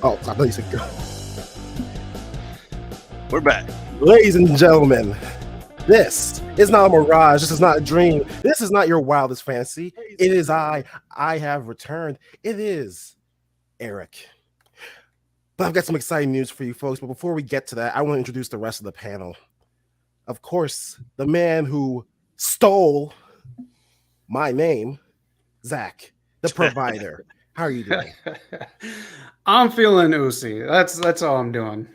Oh, I thought you said go. We're back. Ladies and gentlemen, this is not a mirage. This is not a dream. This is not your wildest fantasy. It is I. I have returned. It is Eric. But I've got some exciting news for you folks. But before we get to that, I want to introduce the rest of the panel. Of course, the man who stole my name, Zach, the provider. How are you doing? I'm feeling Ucey. That's all I'm doing.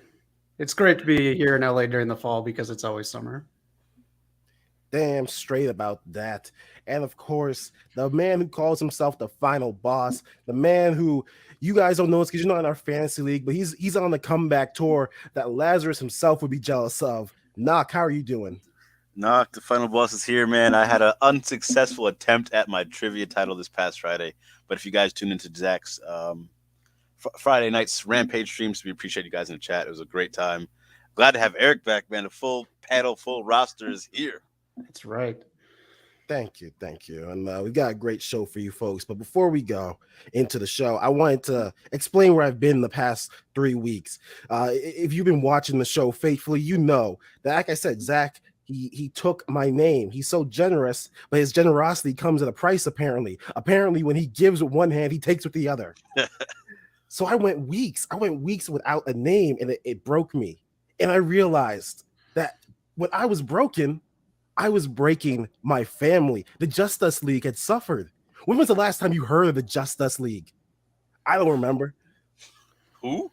It's great to be here in LA during the fall because it's always summer. Damn straight about that. And of course, the man who calls himself the final boss, the man who you guys don't know because you're not in our fantasy league, but he's on the comeback tour that Lazarus himself would be jealous of. Knock, how are you doing? Knock, the final boss is here, man. I had an unsuccessful attempt at my trivia title this past Friday, but if you guys tuned into Zach's Friday night's Rampage streams, we appreciate you guys in the chat. It was a great time. Glad to have Eric back, man. The full panel, full roster is here. That's right. Thank you. And we got a great show for you folks. But before we go into the show, I wanted to explain where I've been the past 3 weeks. If you've been watching the show faithfully, you know that, like I said, Zach, he took my name. He's so generous, but his generosity comes at a price, apparently. Apparently, when he gives with one hand, he takes with the other. So I went weeks without a name, and it broke me. And I realized that when I was broken, I was breaking my family. The Just Us League had suffered. When was the last time you heard of the Just Us League? I don't remember. Who?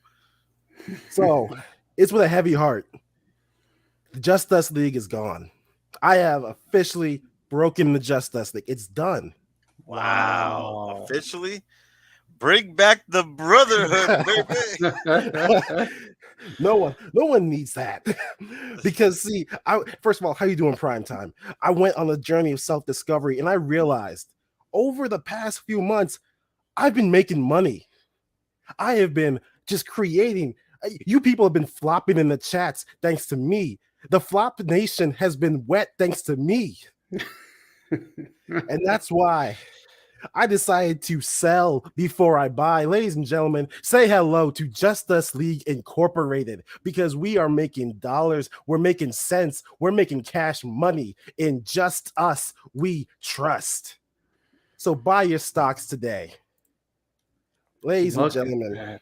So it's with a heavy heart. The Just Us League is gone. I have officially broken the Just Us League. It's done. Wow. Officially? Bring back the brotherhood, baby. No one needs that. Because see, first of all, how you doing prime time? I went on a journey of self-discovery and I realized over the past few months, I've been making money. I have been just creating. You people have been flopping in the chats thanks to me. The Flop Nation has been wet thanks to me. And that's why I decided to sell before I buy. Ladies and gentlemen, say hello to Just Us League Incorporated, because we are making dollars, we're making cents, we're making cash money in Just Us We Trust. So buy your stocks today. Ladies and gentlemen,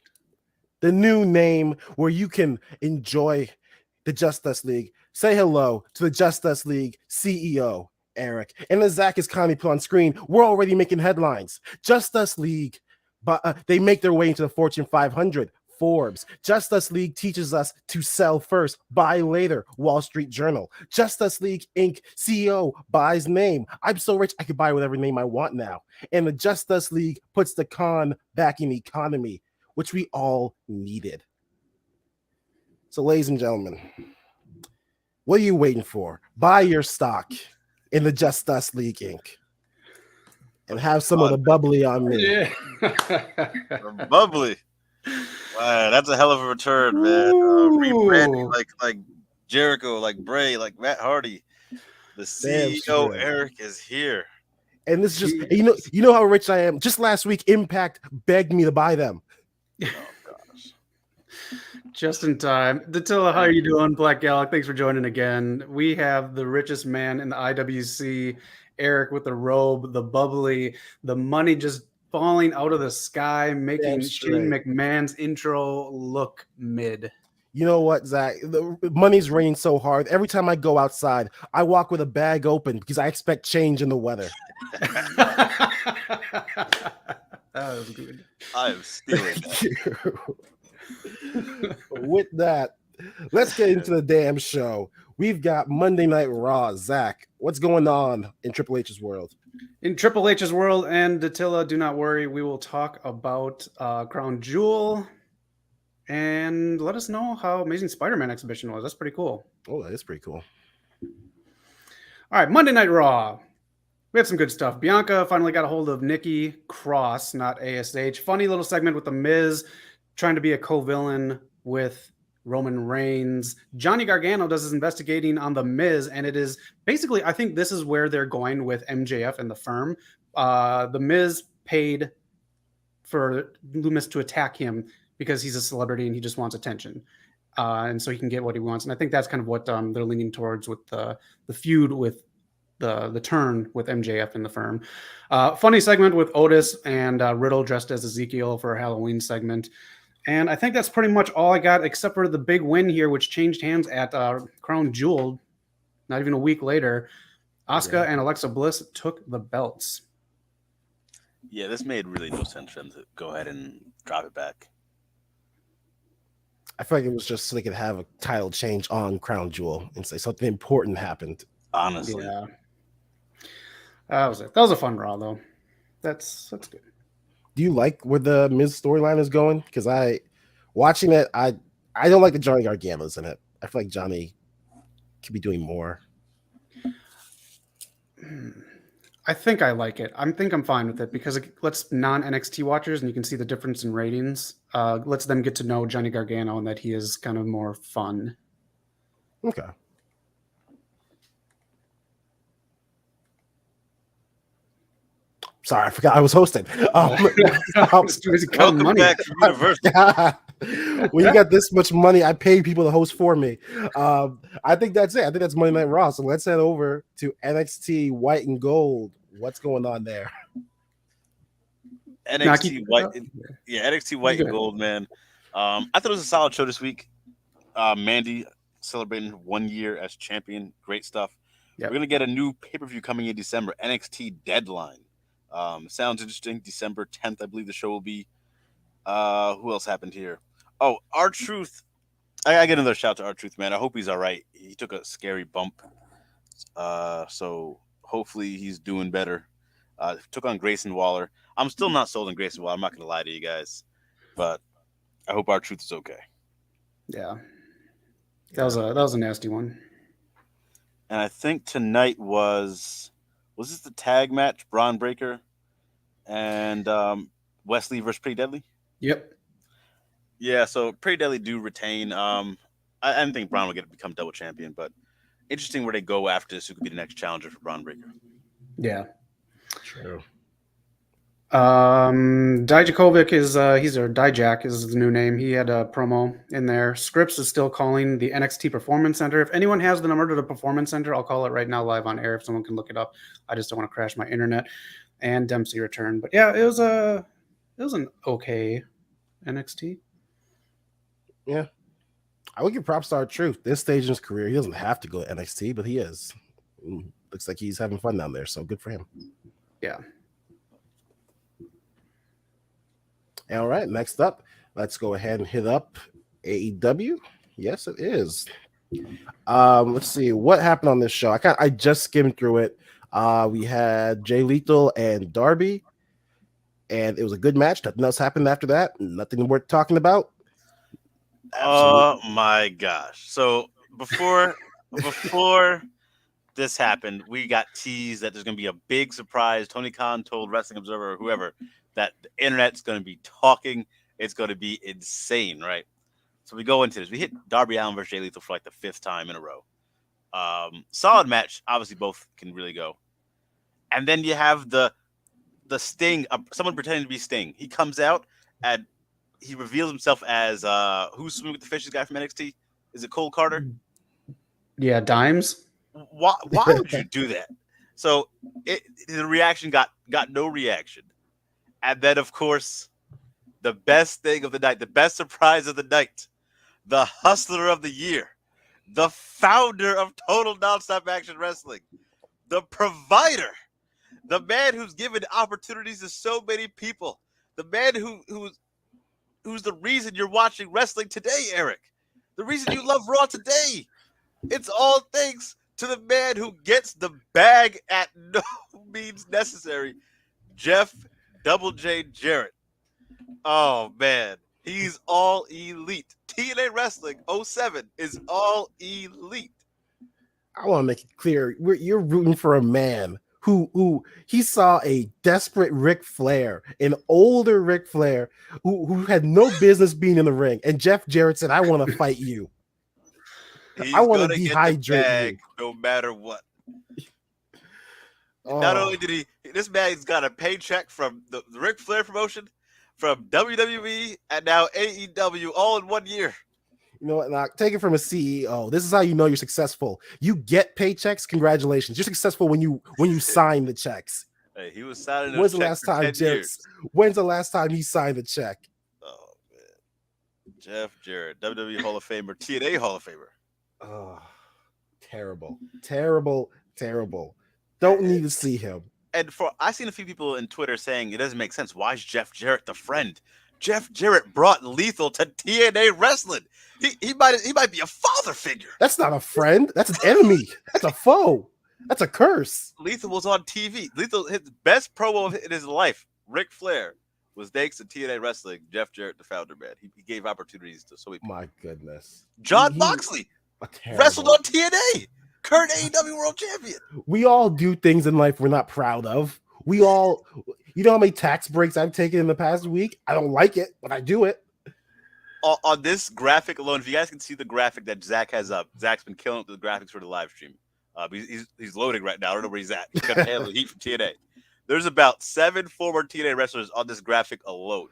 the new name where you can enjoy the Just Us League. Say hello to the Just Us League CEO, Eric. And as Zach is kindly put on screen, we're already making headlines. Just Us League, but they make their way into the Fortune 500. Forbes. Just Us League teaches us to sell first, buy later. Wall Street Journal. Just Us League Inc. CEO buys name. I'm so rich I could buy whatever name I want now. And the Just Us League puts the con back in the economy, which we all needed. So, ladies and gentlemen, what are you waiting for? Buy your stock in the Just Us League Inc. and have some of the bubbly on me. Yeah. Bubbly. Wow, that's a hell of a return, man. Rebranding like Jericho, like Bray, like Matt Hardy. The CEO Eric is here. And this is just you know how rich I am. Just last week, Impact begged me to buy them. Oh gosh. Just in time. Dattila, how are you doing? Black Gallic, thanks for joining again. We have the richest man in the IWC, Eric, with the robe, the bubbly, the money just falling out of the sky, making Shane McMahon's intro look mid. You know what, Zach? The money's raining so hard. Every time I go outside, I walk with a bag open because I expect change in the weather. That was good. I am stealing that. With that, let's get into the damn show. We've got Monday Night Raw. Zach, what's going on in Triple H's world? In Triple H's world, and Dattila, do not worry. We will talk about Crown Jewel and let us know how Amazing Spider-Man exhibition was. That's pretty cool. Oh, that is pretty cool. All right, Monday Night Raw. We had some good stuff. Bianca finally got a hold of Nikki Cross, not ASH. Funny little segment with The Miz trying to be a co-villain with Roman Reigns. Johnny Gargano does his investigating on The Miz, and it is basically, I think this is where they're going with MJF and the firm. The Miz paid for Loomis to attack him because he's a celebrity and he just wants attention. And so he can get what he wants. And I think that's kind of what they're leaning towards with the feud with the turn with MJF in the firm. Funny segment with Otis and Riddle dressed as Ezekiel for a Halloween segment. And I think that's pretty much all I got, except for the big win here, which changed hands at Crown Jewel. Not even a week later, Asuka and Alexa Bliss took the belts. Yeah, this made really no sense for them to go ahead and drop it back. I feel like it was just so they could have a title change on Crown Jewel and say something important happened. Honestly. Yeah. That was it. That was a fun Raw, though. That's good. Do you like where the Miz storyline is going? Because watching it, I don't like the Johnny Gargano's in it. I feel like Johnny could be doing more. I think I like it. I think I'm fine with it because it lets non-NXT watchers, and you can see the difference in ratings, lets them get to know Johnny Gargano and that he is kind of more fun. Okay. Sorry, I forgot I was hosting. Welcome back to Universal. When you got this much money, I pay people to host for me. I think that's it. I think that's Monday Night Raw. So let's head over to NXT White and Gold. What's going on there? NXT White and Gold, man. I thought it was a solid show this week. Mandy celebrating 1 year as champion. Great stuff. Yep. We're gonna get a new pay-per-view coming in December. NXT Deadline. Sounds interesting. December 10th, I believe the show will be. Who else happened here? Oh, R-Truth. I get another shout to R-Truth, man. I hope he's all right. He took a scary bump. So hopefully he's doing better. Took on Grayson Waller. I'm still not sold on Grayson Waller. I'm not going to lie to you guys. But I hope R-Truth is okay. Yeah. That was a nasty one. And I think tonight was this the tag match? Braun Breaker and Wesley versus Pretty Deadly? Yep. Yeah, so Pretty Deadly do retain. I didn't think Braun would become double champion, but interesting where they go after this, who could be the next challenger for Braun Breaker. Yeah. True. Dijakovic Dijak is the new name. He had a promo in there. Scripps is still calling the NXT Performance Center. If anyone has the number to the Performance Center, I'll call it right now live on air if someone can look it up. I just don't want to crash my internet. And Dempsey returned. But yeah, it was an okay NXT. Yeah. I would give props to R-Truth. This stage in his career, he doesn't have to go to NXT, but he is. Looks like he's having fun down there, so good for him. Yeah. All right, next up, let's go ahead and hit up AEW. Yes, it is. Let's see what happened on this show. I just skimmed through it. We had Jay Lethal and Darby, and it was a good match. Nothing else happened after that. Nothing worth talking about. Oh my gosh! So before this happened, we got teased that there's going to be a big surprise. Tony Khan told Wrestling Observer or whoever that the internet's going to be talking. It's going to be insane, right? So we go into this. We hit Darby Allin versus Jay Lethal for like the 5th time in a row. Solid match. Obviously, both can really go. And then you have the Sting, someone pretending to be Sting. He comes out and he reveals himself as who's swimming with the fishes guy from NXT? Is it Cole Carter? Yeah, Dimes. Why would you do that? So the reaction got no reaction. And then, of course, the best thing of the night, the best surprise of the night, the hustler of the year, the founder of Total Nonstop Action Wrestling, the provider, the man who's given opportunities to so many people, the man who's the reason you're watching wrestling today, Eric, the reason you love Raw today. It's all thanks to the man who gets the bag at no means necessary, Jeff Double J Jarrett. Oh, man. He's all elite. TNA Wrestling 07 is all elite. I want to make it clear. You're rooting for a man who he saw a desperate Ric Flair, an older Ric Flair who had no business being in the ring. And Jeff Jarrett said, I want to fight you. I want to dehydrate you. No matter what. Oh. Not only did this man's got a paycheck from the Ric Flair promotion, from WWE and now AEW all in 1 year. You know what? Now, take it from a CEO. This is how you know you're successful. You get paychecks. Congratulations. You're successful when you sign the checks. Hey, he was signing When's those the checks last for time 10 Jarrett? years. When's the last time he signed a check? Oh man, Jeff Jarrett, WWE Hall of Famer, TNA Hall of Famer. Oh, terrible. Don't need to see him. And I've seen a few people in Twitter saying it doesn't make sense. Why is Jeff Jarrett the friend? Jeff Jarrett brought Lethal to TNA wrestling. He might be a father figure. That's not a friend. That's an enemy. That's a foe. That's a curse. Lethal was on TV. Lethal, his best promo in his life, Ric Flair, was thanks to TNA wrestling. Jeff Jarrett, the founder, man. He gave opportunities to so many people. My goodness. John Moxley wrestled on TNA. Current AEW World Champion. We all do things in life we're not proud of. We all, you know how many tax breaks I've taken in the past week? I don't like it, but I do it. On this graphic alone, if you guys can see the graphic that Zach has up, Zach's been killing the graphics for the live stream. He's loading right now. I don't know where he's at. He's got to handle the heat from TNA. There's about 7 former TNA wrestlers on this graphic alone.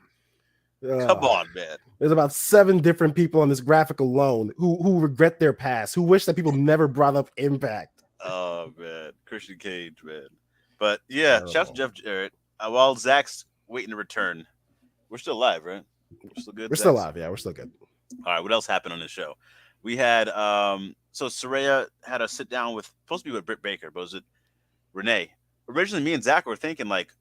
Come on, man. There's about 7 different people on this graphic alone who regret their past, who wish that people never brought up Impact. Oh, man. Christian Cage, man. But, yeah, shout out to Jeff Jarrett. While Zach's waiting to return, we're still live, right? We're still good. We're still live. Yeah, we're still good. All right, what else happened on this show? We had, so Saraya had a sit down with, supposed to be with Britt Baker, but was it Renee? Originally, me and Zach were thinking, like,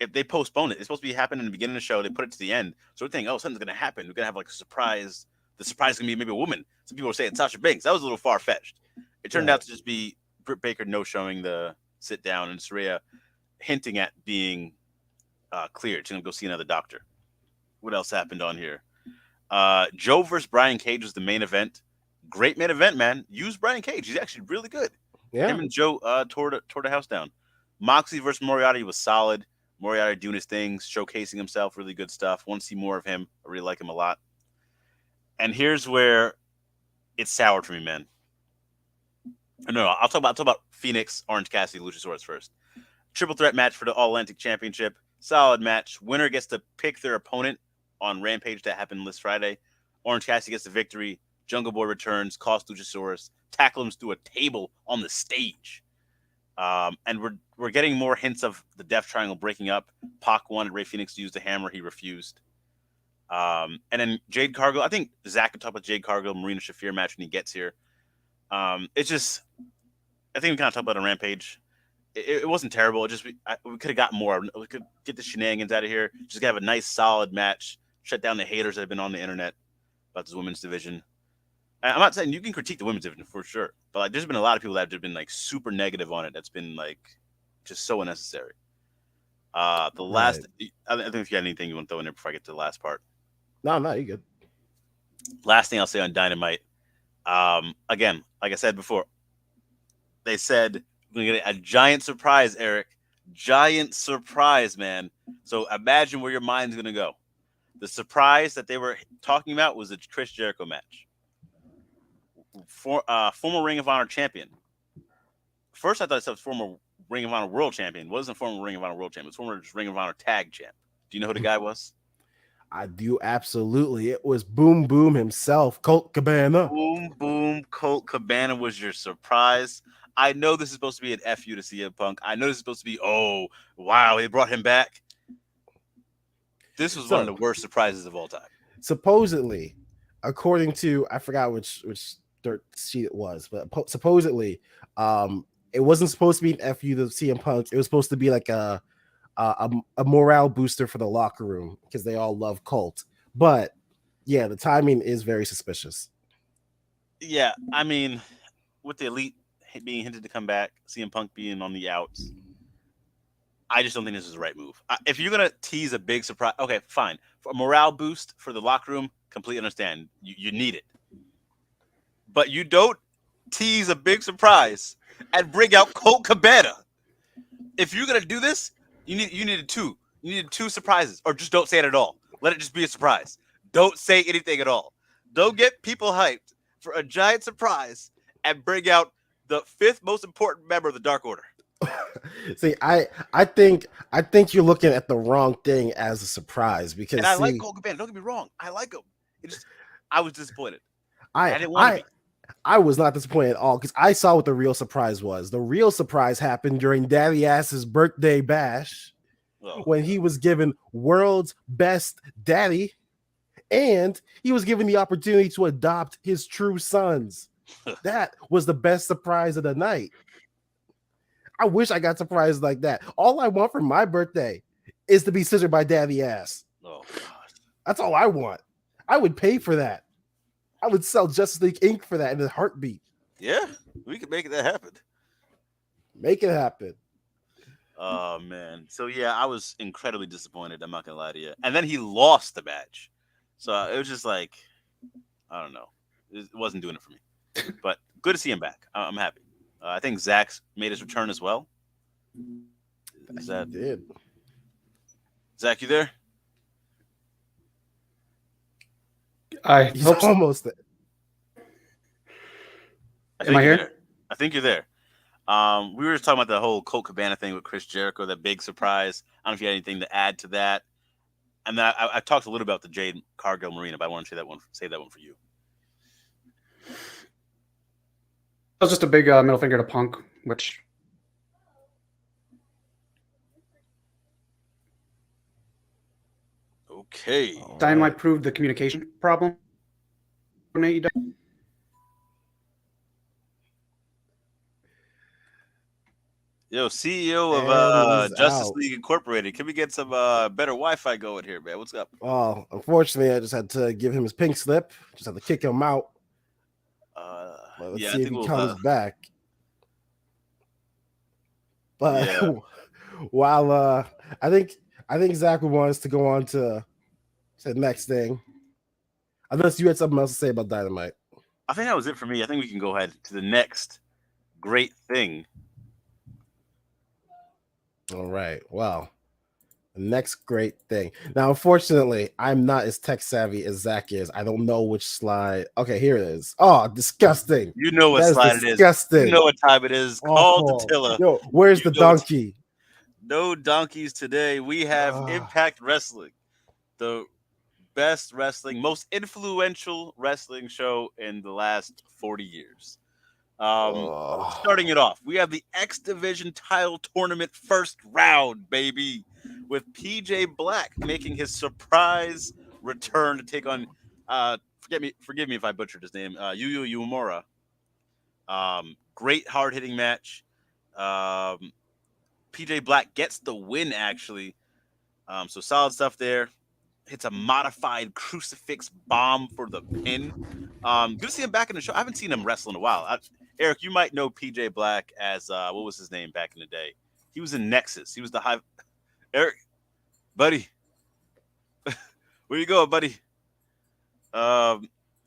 if they postponed it, it's supposed to be happening in the beginning of the show. They put it to the end. So we're thinking, oh, something's going to happen. We're going to have like a surprise. The surprise is going to be maybe a woman. Some people were saying Sasha Banks. That was a little far-fetched. It turned out to just be Britt Baker no-showing the sit-down and Saraya hinting at being cleared. She's going to go see another doctor. What else happened on here? Joe versus Brian Cage was the main event. Great main event, man. Use Brian Cage. He's actually really good. Yeah. Him and Joe tore the house down. Moxley versus Moriarty was solid. Moriarty doing his things, showcasing himself, really good stuff. Want to see more of him. I really like him a lot. And here's where it's soured for me, man. No, I'll talk about Phoenix, Orange Cassidy, Luchasaurus first. Triple threat match for the All Atlantic Championship. Solid match. Winner gets to pick their opponent on Rampage that happened this Friday. Orange Cassidy gets the victory. Jungle Boy returns, costs Luchasaurus, tackle him through a table on the stage. And we're getting more hints of the Death Triangle breaking up. Pac wanted Rey Fenix to use the hammer. He refused. And then Jade Cargill. I think Zach could talk about Jade Cargill, Marina Shafir match when he gets here. It's just, I think we kind of talked about it on Rampage. It wasn't terrible. It just we could have got more. We could get the shenanigans out of here. Just have a nice, solid match. Shut down the haters that have been on the internet about this women's division. I'm not saying you can critique the women's division for sure, but like there's been a lot of people that have been like super negative on it. That's been like just so unnecessary. The last, I don't think if you had anything you want to throw in there before I get to the last part. No, you're good. Last thing I'll say on Dynamite. Again, like I said before, they said we're gonna get a giant surprise, Eric. Giant surprise, man. So imagine where your mind's gonna go. The surprise that they were talking about was the Chris Jericho match. Former Ring of Honor champion. First, I thought it was former Ring of Honor world champion. It wasn't former Ring of Honor world champion. It was former Ring of Honor tag champ. Do you know who the guy was? I do, absolutely. It was Boom Boom himself, Colt Cabana. Boom, Colt Cabana was your surprise. I know this is supposed to be an FU to CM Punk. I know this is supposed to be, oh, wow, they brought him back. This was one of the worst surprises of all time. Supposedly, according to, I forgot which dirt sheet it was, but supposedly, it wasn't supposed to be an FU to CM Punk. It was supposed to be like a morale booster for the locker room because they all love Colt. But yeah, the timing is very suspicious. Yeah, I mean, with the Elite being hinted to come back, CM Punk being on the outs, I just don't think this is the right move. If you're going to tease a big surprise, okay, fine. For a morale boost for the locker room, completely understand. You need it. But you don't tease a big surprise and bring out Colt Cabana. If you're going to do this, you needed two. You needed 2 surprises, or just don't say it at all. Let it just be a surprise. Don't say anything at all. Don't get people hyped for a giant surprise and bring out the 5th most important member of the Dark Order. See, I think you're looking at the wrong thing as a surprise because And I like Colt Cabana. Don't get me wrong. I like him. I was disappointed. I didn't want to be. I was not disappointed at all because I saw what the real surprise was. The real surprise happened during Daddy Ass's birthday bash when he was given world's best daddy, and he was given the opportunity to adopt his true sons. That was the best surprise of the night. I wish I got surprised like that. All I want for my birthday is to be scissored by Daddy Ass. Oh, God. That's all I want. I would pay for that. I would sell Justice League Inc. for that in a heartbeat. Yeah, we could make that happen. Make it happen. Oh, man. So, yeah, I was incredibly disappointed. I'm not going to lie to you. And then he lost the match. So it was just like, I don't know. It wasn't doing it for me. But good to see him back. I'm happy. I think Zach's made his return as well. Did. Zach, you there? He's almost there. Am I here? There. I think you're there. We were just talking about the whole Colt Cabana thing with Chris Jericho, that big surprise. I don't know if you had anything to add to that. And then I talked a little about the Jade Cargill Marina, but I want to save that one for you. That was just a big middle finger to Punk, which okay. Dynamite proved the communication problem. Yo, CEO of Justice League Incorporated. Can we get some better Wi-Fi going here, man? What's up? Oh, unfortunately, I just had to give him his pink slip. Just had to kick him out. Let's see if he comes back. But yeah. While I think Zach would want us to go on to the next thing. Unless you had something else to say about Dynamite. I think that was it for me. I think we can go ahead to the next great thing. All right. Well, the next great thing. Now, unfortunately, I'm not as tech savvy as Zach is. I don't know which slide. Okay, here it is. Oh, disgusting. You know what slide it is. Disgusting. You know what time it is. Call Attila. Yo, where's the donkey? No donkeys today. We have Impact Wrestling, the best wrestling, most influential wrestling show in the last 40 years. Starting it off, we have the X Division title tournament first round, baby, with PJ Black making his surprise return to take on forgive me if I butchered his name, Yuya Uemura. Great hard-hitting match. PJ Black gets the win, actually. So solid stuff there. Hits a modified crucifix bomb for the pin. Good to see him back in the show. I haven't seen him wrestle in a while. Eric, you might know PJ Black as what was his name back in the day? He was in Nexus. He was the high. Eric, buddy, where you going, buddy?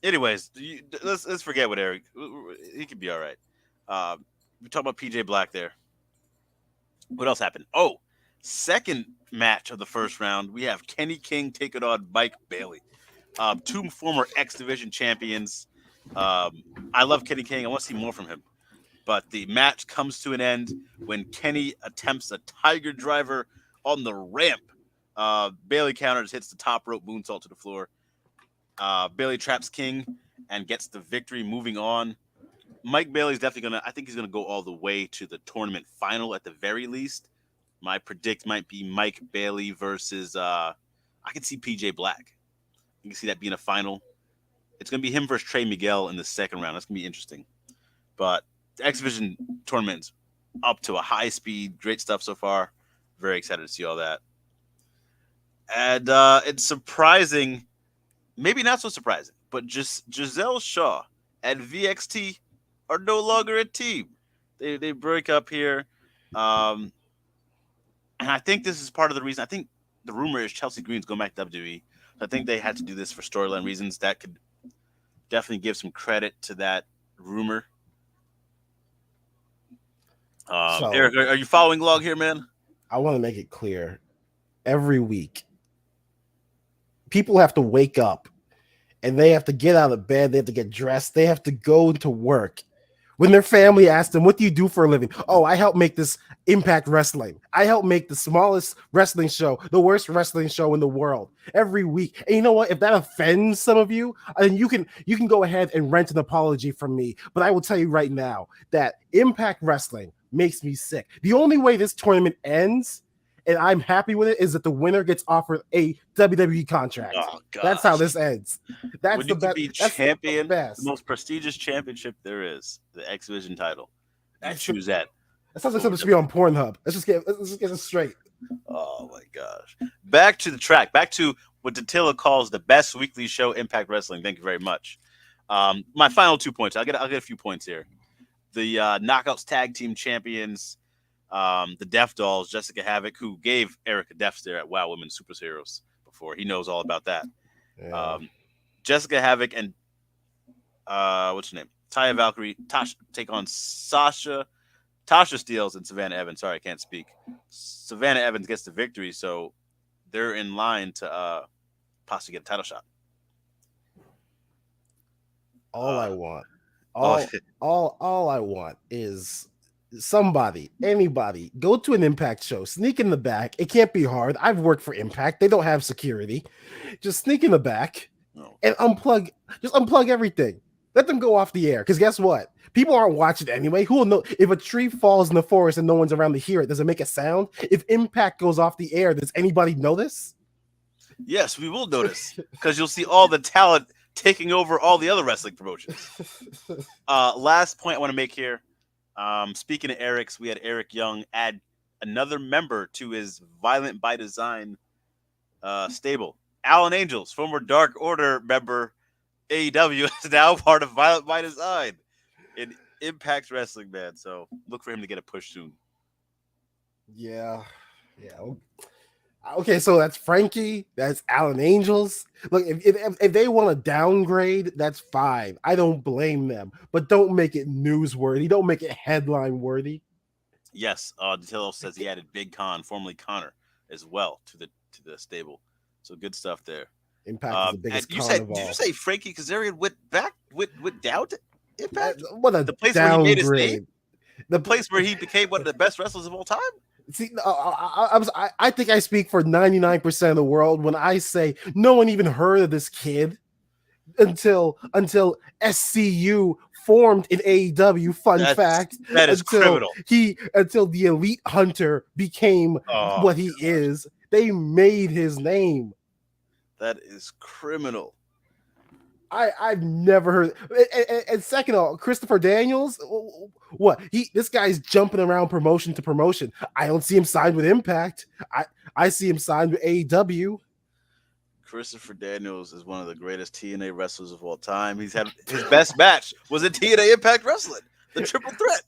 Anyways, let's forget what Eric. He could be all right. We talk about PJ Black there. What else happened? Oh, second match of the first round, we have Kenny King taking on Mike Bailey. Two former X Division champions. I love Kenny King. I want to see more from him. But the match comes to an end when Kenny attempts a Tiger Driver on the ramp. Bailey counters, hits the top rope moonsault to the floor. Bailey traps King and gets the victory, moving on. Mike Bailey's definitely I think he's going to go all the way to the tournament final at the very least. My predict might be Mike Bailey versus, I can see PJ Black. You can see that being a final. It's going to be him versus Trey Miguel in the second round. That's going to be interesting. But the X Division tournament's up to a high speed. Great stuff so far. Very excited to see all that. And it's surprising, maybe not so surprising, but just Giselle Shaw and VXT are no longer a team. They break up here. And I think this is part of the reason. I think the rumor is Chelsea Green's going back to WWE. I think they had to do this for storyline reasons. That could definitely give some credit to that rumor. Eric, are you following along here, man? I want to make it clear. Every week, people have to wake up and they have to get out of bed. They have to get dressed. They have to go to work When their family asked them, "What do you do for a living?" "Oh, I help make this Impact Wrestling. I help make the smallest wrestling show, the worst wrestling show in the world every week." And you know what? If that offends some of you, then you can go ahead and rent an apology from me. But I will tell you right now that Impact Wrestling makes me sick. The only way this tournament ends, and I'm happy with it, is that the winner gets offered a WWE contract. Oh, God. That's how this ends. That's When the you best. can be That's champion, the best. the most prestigious championship there is, the X Division title. I choose that. That sounds like something should be on Pornhub. Let's just get it straight. Oh my gosh! Back to the track. Back to what Dattila calls the best weekly show, Impact Wrestling. Thank you very much. My final 2 points. I'll get a few points here. The Knockouts Tag Team Champions, the Death Dolls, Jessica Havoc, who gave Eric a death stare at Wow Women's Superheroes before. He knows all about that. Yeah. Jessica Havoc and what's her name? Taya Valkyrie take on Tasha Steelz and Savannah Evans. Sorry, I can't speak. Savannah Evans gets the victory, so they're in line to possibly get a title shot. All I want is somebody, anybody, go to an Impact show, sneak in the back. It can't be hard. I've worked for Impact. They don't have security. Just sneak in the back and unplug everything. Let them go off the air. Because guess what? People aren't watching anyway. Who will know if a tree falls in the forest and no one's around to hear it? Does it make a sound? If Impact goes off the air, does anybody notice? Yes, we will notice because you'll see all the talent taking over all the other wrestling promotions. Last point I want to make here. Speaking of Eric's, we had Eric Young add another member to his Violent by Design stable. Alan Angels, former Dark Order member, AEW, is now part of Violent by Design in Impact Wrestling, man. So look for him to get a push soon. Yeah. Okay, so that's Frankie. That's Alan Angels. Look, if they want to downgrade, that's fine. I don't blame them, but don't make it newsworthy. Don't make it headline worthy. Yes, Dattilo says he added Big Con, formerly Connor, as well to the stable. So good stuff there. Impact is the biggest con of all. Did you say Frankie Kazarian went down to Impact? What a the place downgrade. Where he made his name? The place where he became one of the best wrestlers of all time? See, I think I speak for 99% of the world when I say no one even heard of this kid until SCU formed in AEW. Fun fact. That is criminal. Until the Elite Hunter became what he is. They made his name. That is criminal. I've never heard. And second of all, Christopher Daniels, what this guy's jumping around promotion to promotion. I don't see him signed with Impact. I see him signed with AEW. Christopher Daniels is one of the greatest TNA wrestlers of all time. He's had his best match was in TNA Impact Wrestling, the Triple Threat.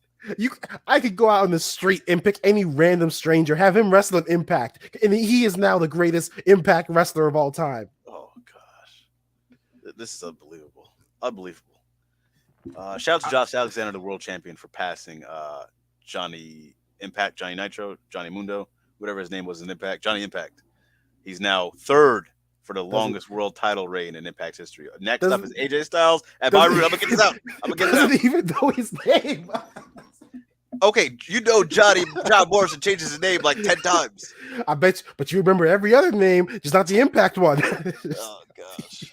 I could go out on the street and pick any random stranger, have him wrestle in Impact, and he is now the greatest Impact wrestler of all time. Oh gosh, this is unbelievable! Shout out to Josh Alexander, the world champion, for passing Johnny Nitro, Johnny Mundo, whatever his name was in Impact. Johnny Impact. He's now third for the longest world title reign in Impact history. Next up is AJ Styles at my room. I'm gonna get this out. Doesn't even know his name. Okay, John Morrison changes his name like 10 times. I bet you, but you remember every other name, just not the Impact one. Oh gosh.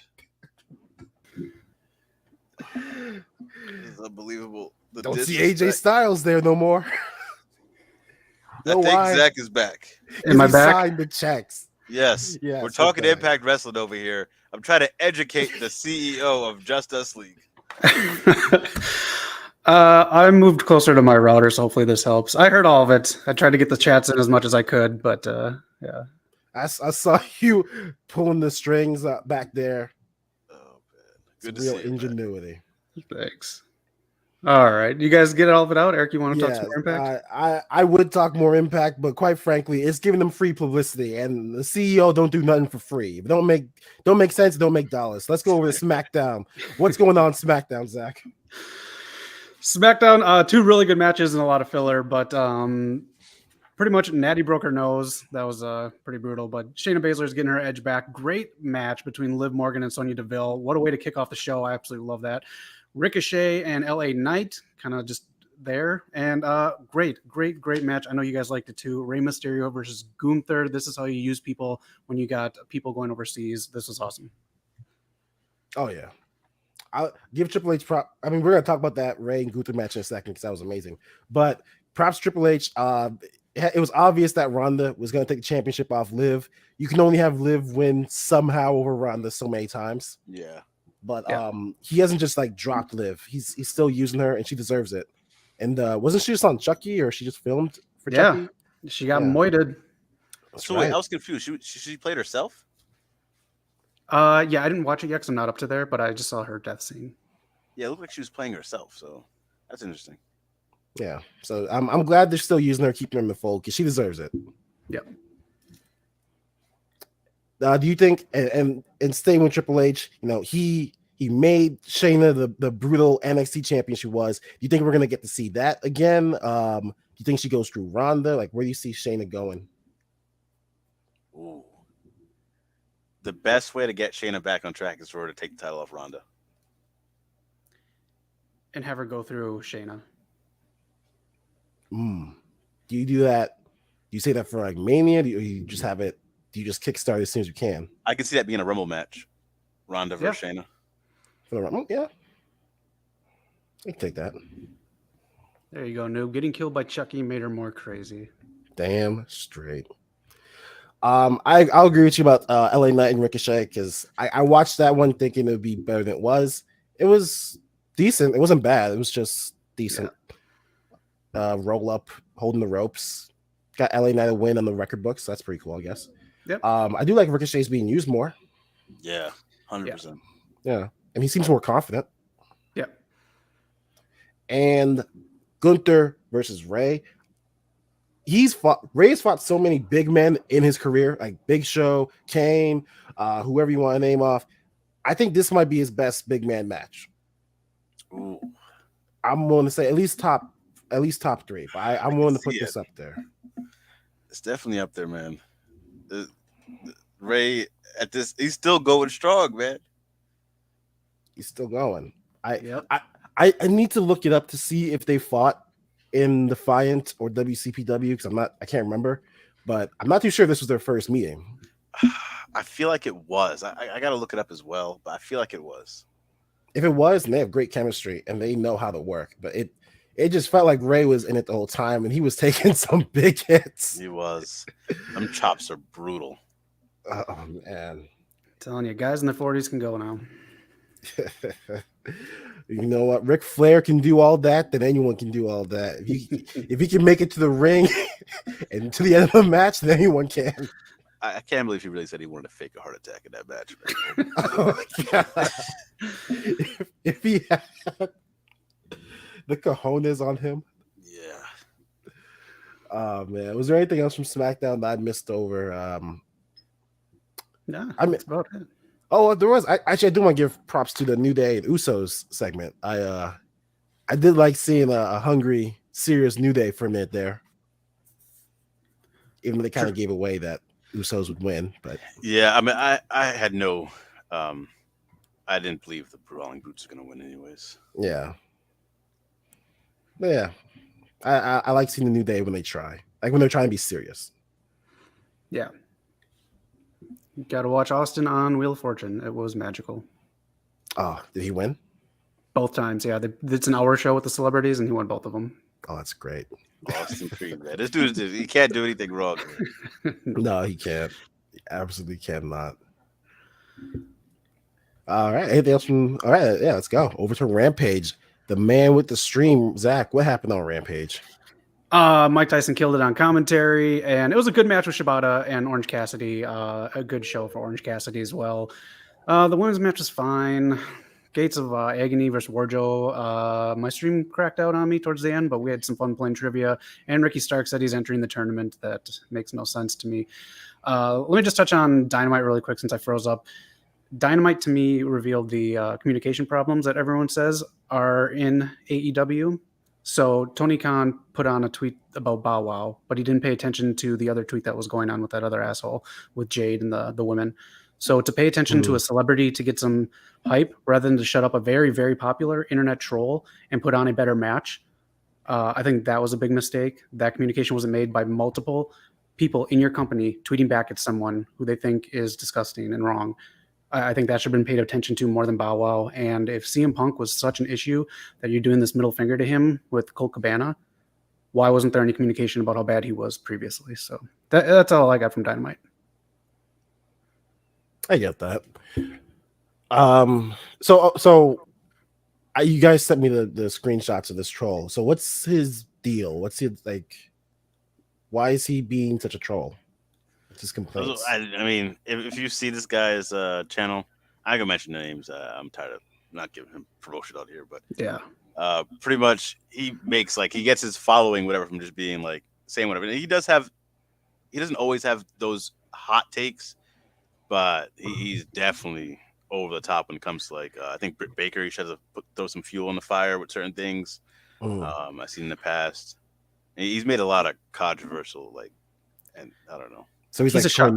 This is unbelievable. Don't see AJ Styles there no more. I think Zach is back. Am I back? Signed the checks. Yes. We're talking Impact Wrestling over here. I'm trying to educate the CEO of Just Us League. I moved closer to my router, so hopefully this helps. I heard all of it. I tried to get the chats in as much as I could, but yeah. I saw you pulling the strings back there. Oh man, good to see ingenuity. Thanks. All right, you guys get all of it out. Eric, you want to talk some more Impact? I would talk more Impact, but quite frankly, it's giving them free publicity, and the CEO don't do nothing for free. If it don't make sense, don't make dollars. Let's go over to SmackDown. What's going on SmackDown, Zach? SmackDown, two really good matches and a lot of filler, but pretty much Natty broke her nose. That was pretty brutal, but Shayna Baszler's getting her edge back. Great match between Liv Morgan and Sonya Deville. What a way to kick off the show. I absolutely love that. Ricochet and LA Knight, kind of just there. And great match. I know you guys liked it too. Rey Mysterio versus Gunther. This is how you use people when you got people going overseas. This was awesome. Oh yeah, I'll give Triple H prop. I mean, we're gonna talk about that Rey and Gunther match in a second because that was amazing. But props Triple H. It was obvious that Ronda was gonna take the championship off Liv. You can only have Liv win somehow over Ronda so many times. Yeah. But he hasn't just like dropped Liv. He's still using her, and she deserves it. And wasn't she just on Chucky, or she just filmed for Chucky? She got moited. So wait, I was confused. She played herself? Yeah, I didn't watch it yet because I'm not up to there, but I just saw her death scene. Yeah, it looked like she was playing herself, so that's interesting. Yeah, so I'm glad they're still using her, keeping her in the fold because she deserves it. Yep. Do you think, and staying with Triple H, you know, he made Shayna the brutal NXT champion she was. Do you think we're gonna get to see that again? Do you think she goes through Ronda? Like, where do you see Shayna going? Ooh. The best way to get Shayna back on track is for her to take the title off Ronda. And have her go through Shayna. Do you do that? Do you say that for like Mania? Do you just have it? Do you just kickstart as soon as you can? I can see that being a Rumble match. Ronda versus Shayna. For the Rumble? Yeah. I can take that. There you go, Noob. Getting killed by Chucky made her more crazy. Damn straight. I'll agree with you about LA Knight and Ricochet because I watched that one thinking it would be better than it was. It was decent. It wasn't bad. It was just decent. Yeah. Roll up, holding the ropes. Got LA Knight a win on the record books. So that's pretty cool, I guess. Yep. I do like Ricochet's being used more. Yeah, 100%. Yeah, and he seems more confident. Yeah. And Gunther versus Rey. Rey's fought so many big men in his career, like Big Show, Kane, whoever you want to name off. I think this might be his best big man match. Ooh. I'm willing to say at least top three, but I'm willing to put this up there. It's definitely up there, man. Rey at this, he's still going strong, man. He's still going. I need to look it up to see if they fought in Defiant or WCPW because I can't remember, but I'm not too sure this was their first meeting. I feel like it was. I got to look it up as well, but I feel like it was. If it was, and they have great chemistry and they know how to work, but it just felt like Rey was in it the whole time and he was taking some big hits. He was. Them chops are brutal. Oh man. I'm telling you, guys in their 40s can go now. You know what? Ric Flair can do all that, then anyone can do all that. If he can make it to the ring and to the end of the match, then anyone can. I can't believe he really said he wanted to fake a heart attack in that match. Oh God. If he had the cojones on him. Yeah. Oh man. Was there anything else from SmackDown that I missed over? No, that's about it. Oh, there was. I do want to give props to the New Day and Usos segment. I did like seeing a hungry, serious New Day for a minute there. Even though they kind of gave away that Usos would win, but yeah, I mean, I had no, I didn't believe the Brawling Brutes are going to win anyways. Yeah, but yeah, I like seeing the New Day when they try, like when they're trying to be serious. Yeah. You got to watch Austin on Wheel of Fortune. It was magical. Oh, did he win? Both times, yeah. It's an hour show with the celebrities, and he won both of them. Oh, that's great. Austin Creed, man. This dude, he can't do anything wrong. No, he can't. He absolutely cannot. All right. Anything else from? All right. Yeah, let's go over to Rampage. The man with the stream, Zach. What happened on Rampage? Mike Tyson killed it on commentary, and it was a good match with Shibata and Orange Cassidy. A good show for Orange Cassidy as well. The women's match was fine. Gates of Agony versus Warjo. My stream cracked out on me towards the end, but we had some fun playing trivia. And Ricky Stark said he's entering the tournament. That makes no sense to me. Let me just touch on Dynamite really quick since I froze up. Dynamite to me revealed the communication problems that everyone says are in AEW. So Tony Khan put on a tweet about Bow Wow, but he didn't pay attention to the other tweet that was going on with that other asshole with Jade and the women. So to pay attention to a celebrity to get some hype rather than to shut up a very, very popular internet troll and put on a better match, I think that was a big mistake. That communication wasn't made by multiple people in your company tweeting back at someone who they think is disgusting and wrong. I think that should have been paid attention to more than Bow Wow. And if CM Punk was such an issue that you're doing this middle finger to him with Colt Cabana, why wasn't there any communication about how bad he was previously? So that's all I got from Dynamite. I get that. So you guys sent me the screenshots of this troll. So what's his deal? What's he like? Why is he being such a troll? What's his complaints? I mean, if you see this guy's channel, I can mention names. I'm tired of not giving him promotion out here, but yeah, pretty much he makes he gets his following whatever from just being saying whatever. And he doesn't always have those hot takes, but he's definitely over the top when it comes to I think Britt Baker, he tries to throw some fuel on the fire with certain things. I've seen in the past. And he's made a lot of controversial and I don't know. So he's a shock.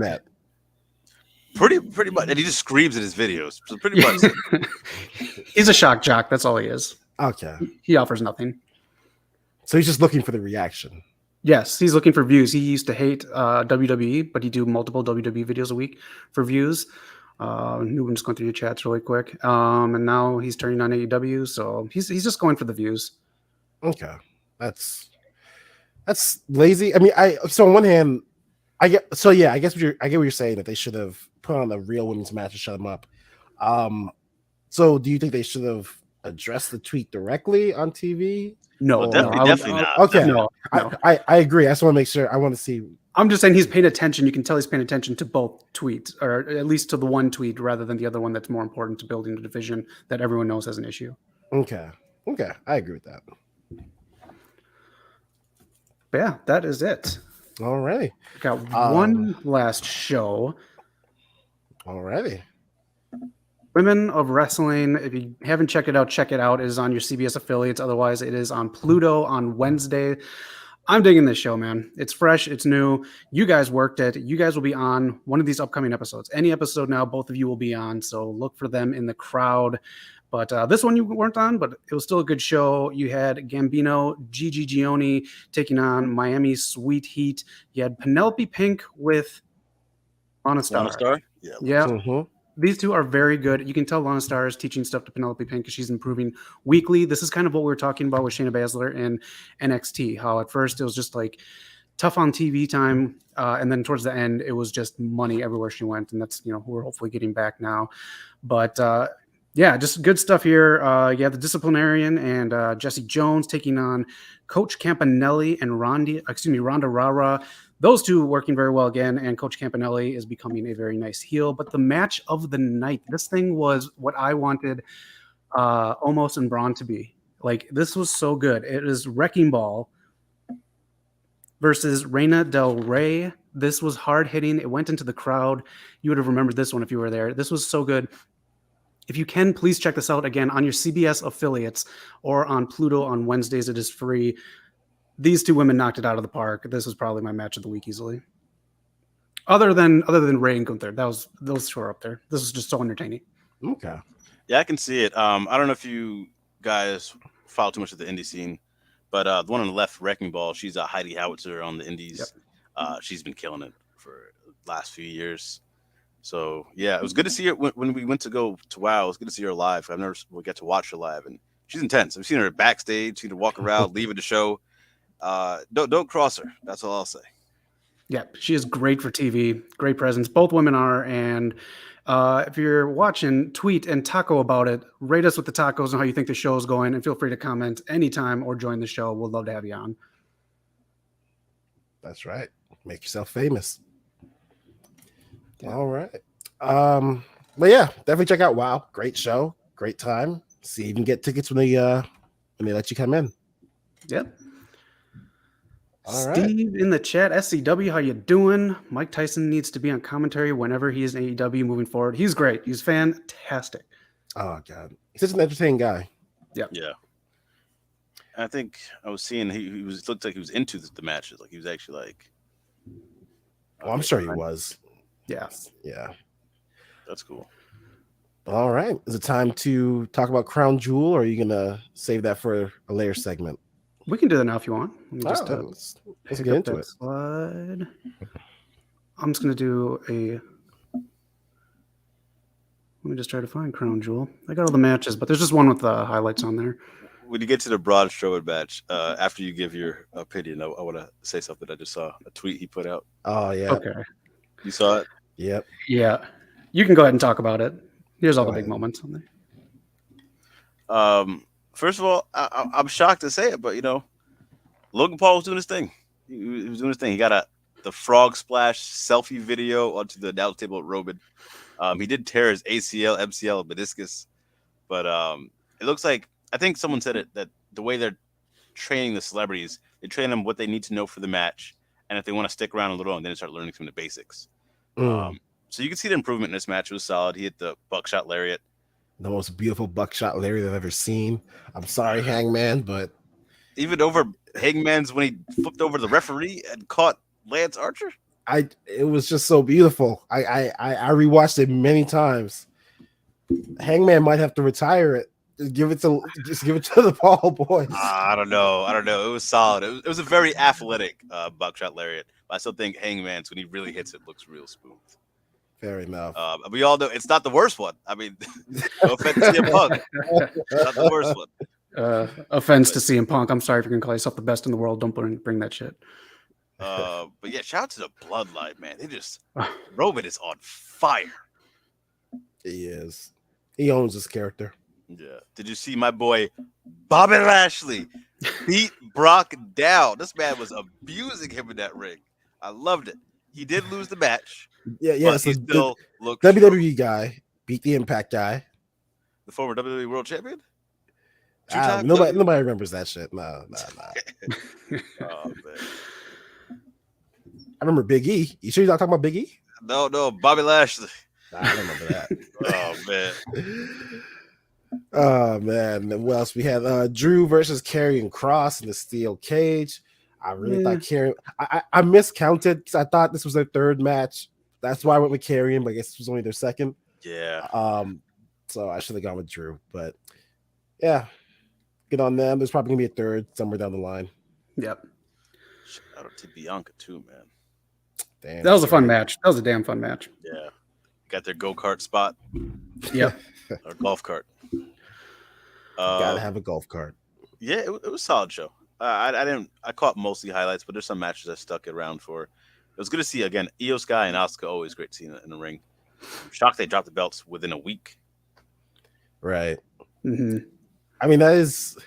Pretty much, and he just screams in his videos. So pretty much, he's a shock jock. That's all he is. Okay. He offers nothing. So he's just looking for the reaction. Yes, he's looking for views. He used to hate WWE, but he do multiple WWE videos a week for views. I'm just going through your chats really quick. And now he's turning on AEW, so he's just going for the views. Okay, that's lazy. I mean, so on one hand, I get what you're saying, that they should have put on a real women's match to shut them up. So do you think they should have addressed the tweet directly on TV? No, definitely not. Okay, no. I agree. I just want to make sure. I want to see. I'm just saying he's paying attention. You can tell he's paying attention to both tweets, or at least to the one tweet rather than the other one that's more important to building the division that everyone knows has an issue. Okay, I agree with that. But yeah, that is it. Alrighty. Got one last show. Alrighty. Women of Wrestling. If you haven't checked it out, check it out. It is on your CBS affiliates. Otherwise, it is on Pluto on Wednesday. I'm digging this show, man. It's fresh. It's new. You guys worked it. You guys will be on one of these upcoming episodes. Any episode now, both of you will be on. So look for them in the crowd. But this one you weren't on, but it was still a good show. You had Gambino, Gigi Gioni taking on Miami Sweet Heat. You had Penelope Pink with Lana Star. Yeah. Mm-hmm. These two are very good. You can tell Lana Star is teaching stuff to Penelope Pink because she's improving weekly. This is kind of what we were talking about with Shayna Baszler in NXT, how at first it was just tough on TV time. And then towards the end, it was just money everywhere she went. And that's, we're hopefully getting back now. But yeah, just good stuff here. You have the Disciplinarian and Jesse Jones taking on Coach Campanelli and Ronda Rara. Those two working very well again, and Coach Campanelli is becoming a very nice heel. But the match of the night, this thing was what I wanted Omos and Braun to be. This was so good. It is Wrecking Ball versus Reina Del Rey. This was hard-hitting. It went into the crowd. You would have remembered this one if you were there. This was so good. If you can, please check this out again on your CBS affiliates or on Pluto on Wednesdays. It is free. These two women knocked it out of the park. This was probably my match of the week easily. Other than Ray and Gunther, those two are up there. This is just so entertaining. Okay. Yeah, I can see it. I don't know if you guys follow too much of the indie scene, but the one on the left, Wrecking Ball, she's a Heidi Howitzer on the indies. Yep. She's been killing it for the last few years. So yeah, it was good to see her when we went to go to WoW. It was good to see her live. I've never get to watch her live, and she's intense. I've seen her backstage, seen her walk around, leaving the show. Don't cross her. That's all I'll say. Yeah, she is great for TV. Great presence. Both women are. And if you're watching, tweet and taco about it. Rate us with the tacos and how you think the show is going, and feel free to comment anytime or join the show. We'll love to have you on. That's right. Make yourself famous. Yeah. All right. But yeah, definitely check out WoW. Great show. Great time. See if you can get tickets when they let you come in. Yep. All Steve in the chat, SCW, how you doing? Mike Tyson needs to be on commentary whenever he is in AEW moving forward. He's great. He's fantastic. Oh God, he's such an entertaining guy. Yep. Yeah. I think I was seeing he looked like he was into the matches. He was actually Oh, I'm sure he was. Yeah. Yeah. That's cool. All right. Is it time to talk about Crown Jewel, or are you gonna save that for a later segment? We can do that now if you want. Let me just Let's get into it. Slide. I'm just gonna do a. Let me just try to find Crown Jewel. I got all the matches, but there's just one with the highlights on there. When you get to the Braun Strowman match, after you give your opinion, I want to say something. I just saw a tweet he put out. Oh yeah. Okay. You saw it? Yep. Yeah. You can go ahead and talk about it. Here's all the big moments on there. First of all, I'm shocked to say it, but Logan Paul was doing his thing. He was doing his thing. He got the frog splash selfie video onto the announce table at Roman. He did tear his ACL, MCL, meniscus, but it looks like, I think someone said it, that the way they're training the celebrities, they train them what they need to know for the match, and if they want to stick around a little, and then start learning some of the basics. So you can see the improvement in this match. It was solid. He hit the buckshot lariat. The most beautiful buckshot lariat I've ever seen. I'm sorry, Hangman, but even over Hangman's when he flipped over the referee and caught Lance Archer. It was just so beautiful. I rewatched it many times. Hangman might have to retire it. Just give it to the Paul boys. I don't know. It was solid. It was a very athletic buckshot lariat. But I still think Hangman's, when he really hits it, looks real smooth. Fair enough. We all know it's not the worst one. I mean, no offense to CM Punk, it's not the worst one. Offense to CM Punk. I'm sorry if you're gonna call yourself the best in the world. Don't bring that shit. But yeah, shout out to the Bloodline, man. Roman is on fire. He is. He owns his character. Yeah. Did you see my boy Bobby Lashley beat Brock down? This man was abusing him in that ring. I loved it. He did lose the match. Yeah. But he still looked WWE guy beat the Impact guy. The former WWE World Champion? Nobody remembers that shit. No. Oh, man. I remember Big E. You sure you're not talking about Big E? No, Bobby Lashley. Nah, I don't remember that. Oh, man. Oh, man. What else? We had Drew versus Karrion Kross in the steel cage. I really thought Karrion... I miscounted because I thought this was their third match. That's why I went with Karrion, but I guess it was only their second. Yeah. So I should have gone with Drew. But, yeah. Good on them. There's probably going to be a third somewhere down the line. Yep. Shout out to Bianca, too, man. Damn, that was a fun match. That was a damn fun match. Yeah. Got their go-kart spot. Yep. Or golf cart. Gotta have a golf cart. Yeah, it was a solid show. I caught mostly highlights, but there's some matches I stuck around for. It was good to see, again, Io Sky and Asuka, always great to see in the ring. I'm shocked they dropped the belts within a week. Right. Mm-hmm. I mean, that is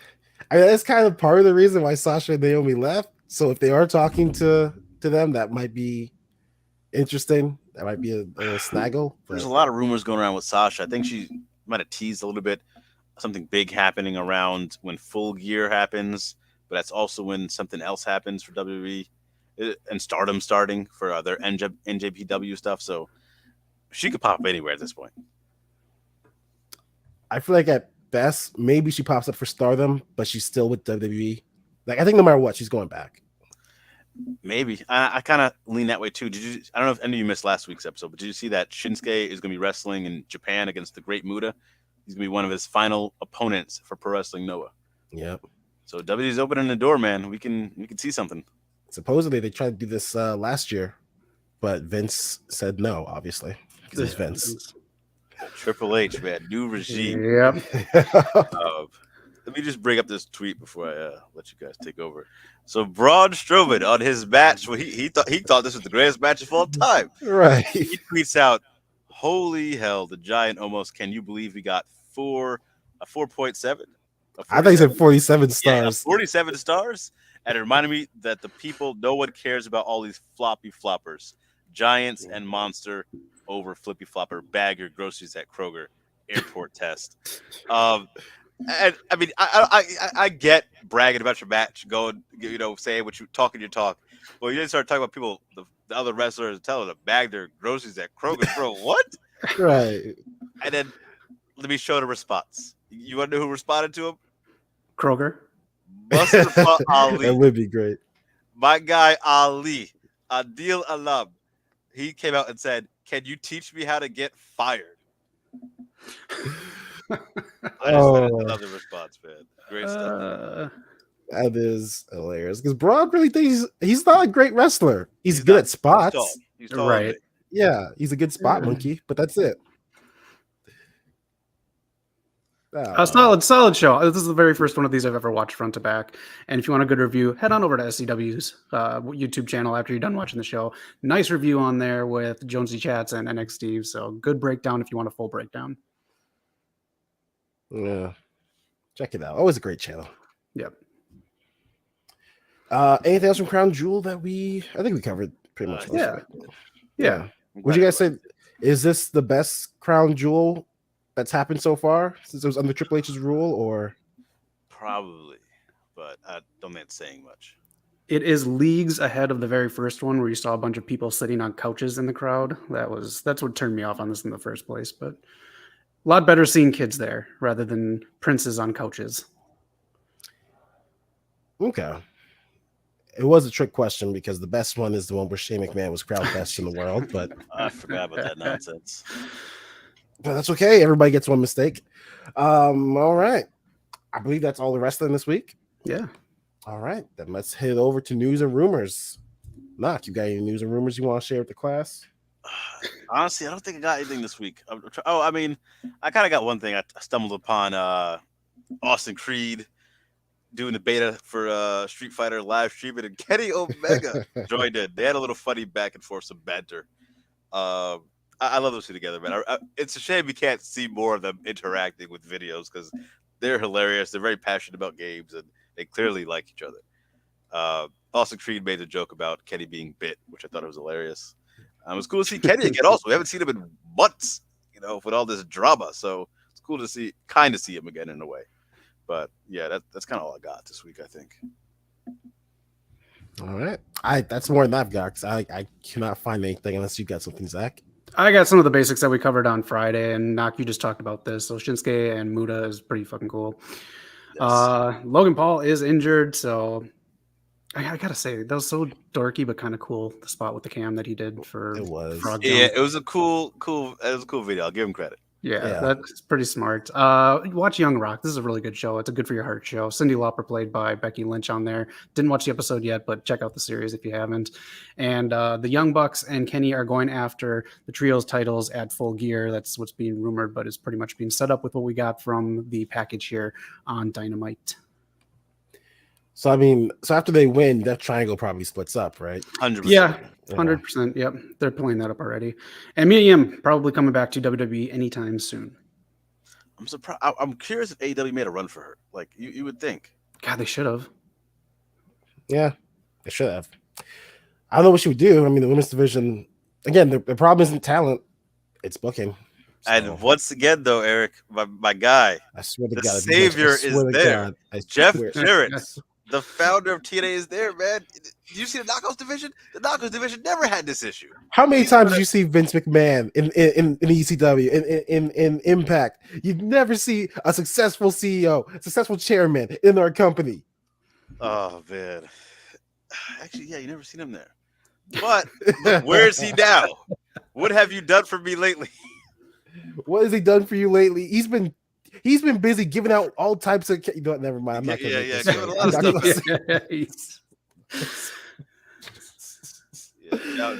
kind of part of the reason why Sasha and Naomi left. So if they are talking to them, that might be interesting. That might be a snaggle. There's a lot of rumors going around with Sasha. I think she might have teased a little bit something big happening around when Full Gear happens, but that's also when something else happens for WWE and Stardom starting for their NJPW stuff. So she could pop up anywhere at this point. I feel like at best, maybe she pops up for Stardom, but she's still with WWE. Like, I think no matter what, she's going back. Maybe. I kind of lean that way too. I don't know if any of you missed last week's episode, but did you see that Shinsuke is going to be wrestling in Japan against the Great Muta? He's going to be one of his final opponents for Pro Wrestling Noah. Yep. So WWE's opening the door, man. We can see something. Supposedly they tried to do this last year, but Vince said no, obviously. Because it's Vince. Triple H, man. New regime. Yep. Let me just bring up this tweet before I let you guys take over. So Braun Strowman on his match, well, he thought this was the greatest match of all time. Right. He tweets out, "Holy hell, the Giant almost. Can you believe we got a 4.7? I think he said 47 stars. Yeah, 47 stars. And it reminded me that the people, no one cares about all these floppy floppers, Giants and Monster over flippy flopper, bag your groceries at Kroger, airport test." And I mean, I get bragging about your match, going, saying what you talking your talk. Well, you didn't start talking about people, the other wrestlers, telling them to bag their groceries at Kroger, bro. What? Right. And then let me show the response. You want to know who responded to him? Kroger. Mustafa Ali. That would be great. My guy Ali, Adil Alam. He came out and said, "Can you teach me how to get fired?" I love the response, man. Great stuff. That is hilarious because Broad really thinks he's not a great wrestler. He's good at spots. He's tall. Right. Yeah, he's a good spot monkey, but that's it. Solid show. This is the very first one of these I've ever watched front to back. And if you want a good review, head on over to SCW's YouTube channel after you're done watching the show. Nice review on there with Jonesy Chats and NX Steve. So good breakdown if you want a full breakdown. Yeah, check it out. Always a great channel. Yep. Anything else from Crown Jewel that I think we covered pretty much. Yeah. Would you guys say, is this the best Crown Jewel that's happened so far since it was under Triple H's rule, or? Probably, but I don't think it's saying much. It is leagues ahead of the very first one where you saw a bunch of people sitting on couches in the crowd. That's what turned me off on this in the first place. But a lot better seeing kids there rather than princes on couches. Okay. It was a trick question because the best one is the one where Shane McMahon was crowd best in the world, but I forgot about that nonsense. But that's okay. Everybody gets one mistake. All right. I believe that's all the wrestling this week. Yeah. All right. Then let's head over to news and rumors. Knock, you got any news and rumors you want to share with the class? Honestly, I don't think I got anything this week. I kind of got one thing. I stumbled upon Austin Creed doing the beta for Street Fighter live streaming, and Kenny Omega joined in. They had a little funny back and forth, some banter. I love those two together, man. It's a shame we can't see more of them interacting with videos because they're hilarious. They're very passionate about games, and they clearly like each other. Austin Creed made a joke about Kenny being bit, which I thought was hilarious. It was cool to see Kenny again. Also, we haven't seen him in months, with all this drama. So it's cool to see him again in a way. But yeah, that's kind of all I got this week, I think. All right, that's more than I've got because I cannot find anything unless you got something, Zach. I got some of the basics that we covered on Friday, and Knock, you just talked about this. So Shinsuke and Muta is pretty fucking cool. Yes. Logan Paul is injured, so I gotta say that was so dorky but kind of cool. The spot with the cam that he did for it was Frog Jump. It was a cool video. I'll give him credit. Yeah, that's pretty smart. Watch Young Rock. This is a really good show. It's a good for your heart show. Cyndi Lauper played by Becky Lynch on there. Didn't watch the episode yet, but check out the series if you haven't. And the Young Bucks and Kenny are going after the trios titles at Full Gear. That's what's being rumored, but it's pretty much being set up with what we got from the package here on Dynamite. So after they win, that triangle probably splits up, right? 100%. Yeah, 100%. Yep, they're pulling that up already. And Medium probably coming back to WWE anytime soon. I'm surprised. I'm curious if AEW made a run for her. Like you would think. God, they should have. Yeah, they should have. I don't know what she would do. I mean, the women's division, again, the problem isn't talent; it's booking. So. And once again, though, Eric, my guy, I swear to the God, savior is there. Jeff Jarrett. The founder of TNA is there, man. Did you see the Knockouts division? The Knockouts division never had this issue. How many times did you see Vince McMahon in ECW, in Impact? You'd never see a successful CEO, successful chairman in our company. Oh, man. Actually, yeah, you never seen him there. But where is he now? What have you done for me lately? What has he done for you lately? He's been busy giving out all types of. Never mind. I'm not going to. Yeah, giving a lot of stuff.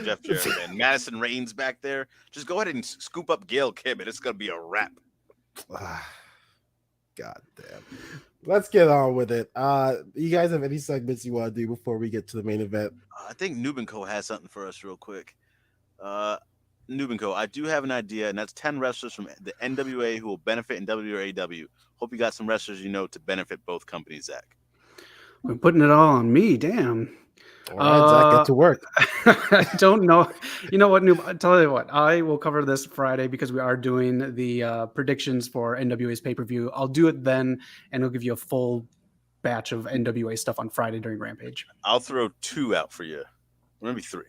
Jeff Jarrett, man. Madison Reigns back there. Just go ahead and scoop up Gail Kim, and it's going to be a wrap. God damn. Let's get on with it. You guys have any segments you want to do before we get to the main event? I think Noob & Co has something for us real quick. Noob & Co, I do have an idea, and that's 10 wrestlers from the NWA who will benefit in WAW. Hope you got some wrestlers to benefit both companies, Zach. We're putting it all on me. Damn. All right, Zach, get to work. I don't know. You know what, Noob? I'll tell you what. I will cover this Friday because we are doing the predictions for NWA's pay-per-view. I'll do it then, and it'll give you a full batch of NWA stuff on Friday during Rampage. I'll throw 2 out for you. Maybe 3.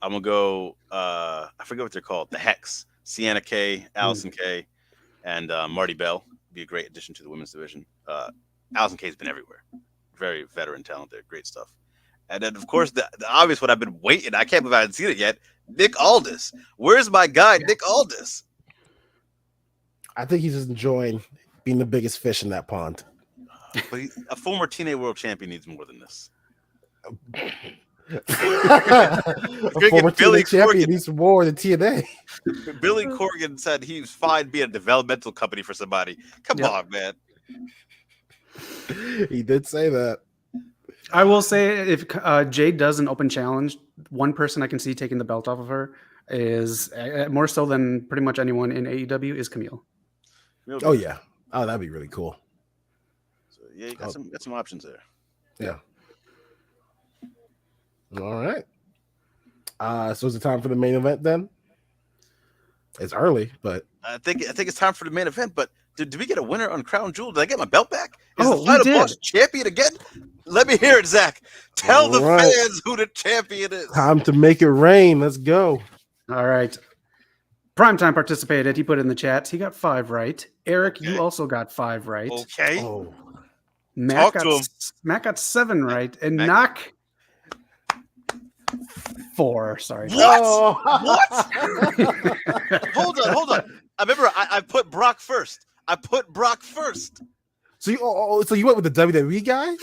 I'm going to go, I forget what they're called, the Hex. Sienna K, Allison K, and Marty Bell. Be a great addition to the women's division. Allison K has been everywhere. Very veteran talent there. Great stuff. And then, of course, the obvious one I've been waiting. I can't believe I haven't seen it yet. Nick Aldis. Where's my guy, Nick Aldis? I think he's just enjoying being the biggest fish in that pond. But a former TNA world champion needs more than this. A former TNA champion needs more than TNA. Billy Corgan said he was fine being a developmental company for somebody. Come on, man. He did say that. I will say, if Jade does an open challenge, one person I can see taking the belt off of her is more so than pretty much anyone in AEW is Camille. Oh yeah, oh that'd be really cool. So yeah, you got some options there. Yeah. All right. So is it time for the main event then? It's early, but I think it's time for the main event. But did we get a winner on Crown Jewel? Did I get my belt back? Is the final boss champion again? Let me hear it, Zach. Tell the fans who the champion is. Time to make it rain. Let's go. All right. Primetime participated. He put it in the chat. He got 5 right. Eric, you also got 5 right. Okay. Oh. Matt got 7 right. And Knock 4. Sorry. What? What? Hold on. I remember I put Brock first. So you went with the WWE guy?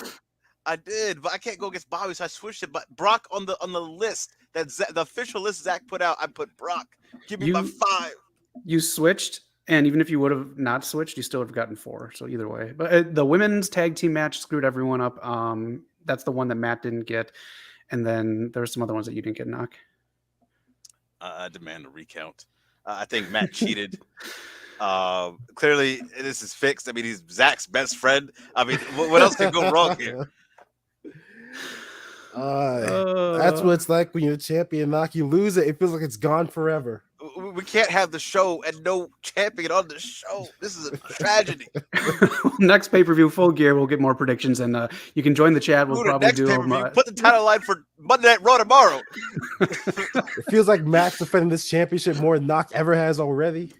I did, but I can't go against Bobby, so I switched it. But Brock on the list the official list Zach put out, I put Brock. Give me my 5. You switched, and even if you would have not switched, you still would have gotten 4. So either way, but the women's tag team match screwed everyone up. That's the one that Matt didn't get, and then there were some other ones that you didn't get, Knock. I demand a recount. I think Matt cheated. Clearly, this is fixed. I mean, he's Zach's best friend. I mean, what else can go wrong here? That's what it's like when you're a champion, Knock. You lose it, it feels like it's gone forever. We can't have the show and no champion on the show. This is a tragedy. Next pay-per-view, Full Gear, we'll get more predictions, and you can join the chat. We'll probably do them. Put the title line for Monday Night Raw tomorrow. It feels like Matt's defending this championship more than Knock ever has already.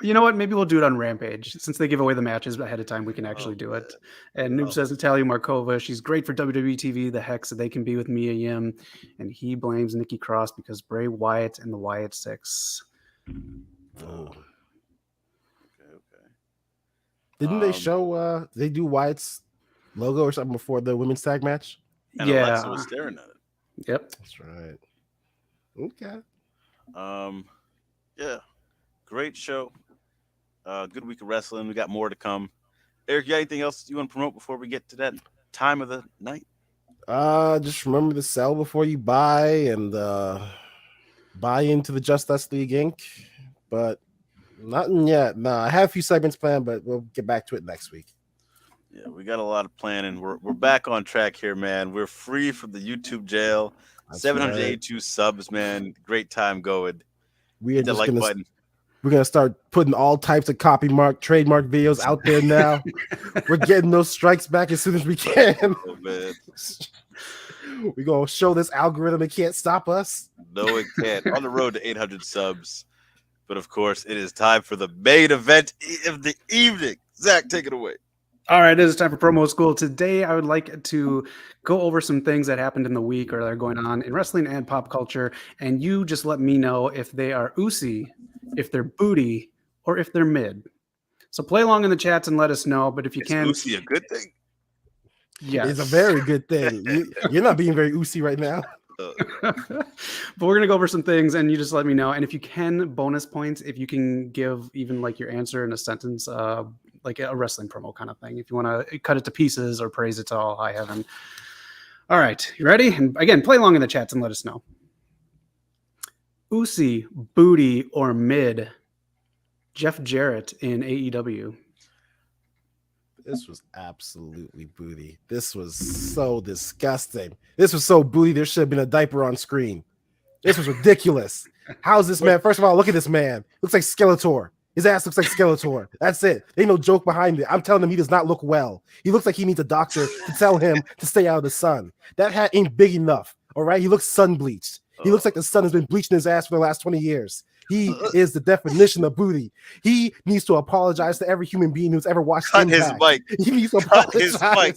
You know what? Maybe we'll do it on Rampage. Since they give away the matches ahead of time, we can actually do it. And Noob says Natalia Markova, she's great for WWE TV, the heck, so they can be with Mia Yim. And he blames Nikki Cross because Bray Wyatt and the Wyatt Six. Oh. Okay. Didn't they show they do Wyatt's logo or something before the women's tag match? And Alexa was staring at it. Yep. That's right. Okay. Yeah. Great show. Good week of wrestling. We got more to come. Eric, you got anything else you want to promote before we get to that time of the night? Just remember to sell before you buy and buy into the Just Us League Inc. But nothing yet. No, I have a few segments planned, but we'll get back to it next week. Yeah, we got a lot of planning. We're back on track here, man. We're free from the YouTube jail. That's 782 subs, man. Great time going. We are just We're going to start putting all types of trademark videos out there now. We're getting those strikes back as soon as we can. Oh, man. We're going to show this algorithm it can't stop us. No, it can't. On the road to 800 subs. But, of course, it is time for the main event of the evening. Zach, take it away. All right, it is time for Promo School. Today, I would like to go over some things that happened in the week or that are going on in wrestling and pop culture. And you just let me know if they are Ucey, if they're booty, or if they're mid. So play along in the chats and let us know. But if you can, Ucey a good thing? Yes. It's a very good thing. You're not being very Ucey right now. But we're going to go over some things and you just let me know. And if you can, bonus points, if you can give even like your answer in a sentence, like a wrestling promo kind of thing. If you want to cut it to pieces or praise it to all high heaven. All right. You ready? And again, play along in the chats and let us know. Ucey, booty, or mid? Jeff Jarrett in AEW. This was absolutely booty. This was so disgusting. This was so booty. There should have been a diaper on screen. This was ridiculous. How's this man? First of all, look at this man. Looks like Skeletor. His ass looks like Skeletor. That's it. Ain't no joke behind it. I'm telling him he does not look well. He looks like he needs a doctor to tell him to stay out of the sun. That hat ain't big enough. All right. He looks sun bleached. He looks like the sun has been bleaching his ass for the last 20 years. He is the definition of booty. He needs to apologize to every human being who's ever watched Cut his mic. He needs to apologize.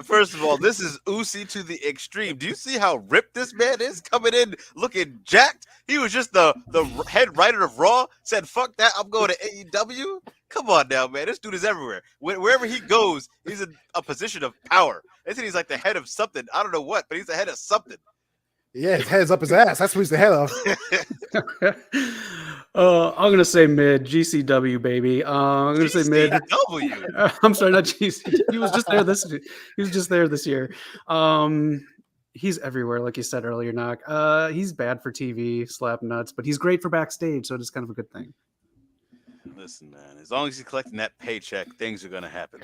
First of all, this is Ucey to the extreme. Do you see how ripped this man is coming in looking jacked? He was just the head writer of Raw, said, fuck that, I'm going to AEW. Come on now, man. This dude is everywhere. Wherever he goes, he's in a position of power. They think he's like the head of something. I don't know what, but he's the head of something. Yeah, his head's up his ass. That's what he's the head of. I'm gonna say mid. GCW baby. I'm gonna say mid. GCW. I'm sorry, not GC. He was just there this. He was just there this year. He's everywhere, like you said earlier, Knock. He's bad for TV, slap nuts, but he's great for backstage, so it's kind of a good thing. Listen, man. As long as he's collecting that paycheck, things are gonna happen.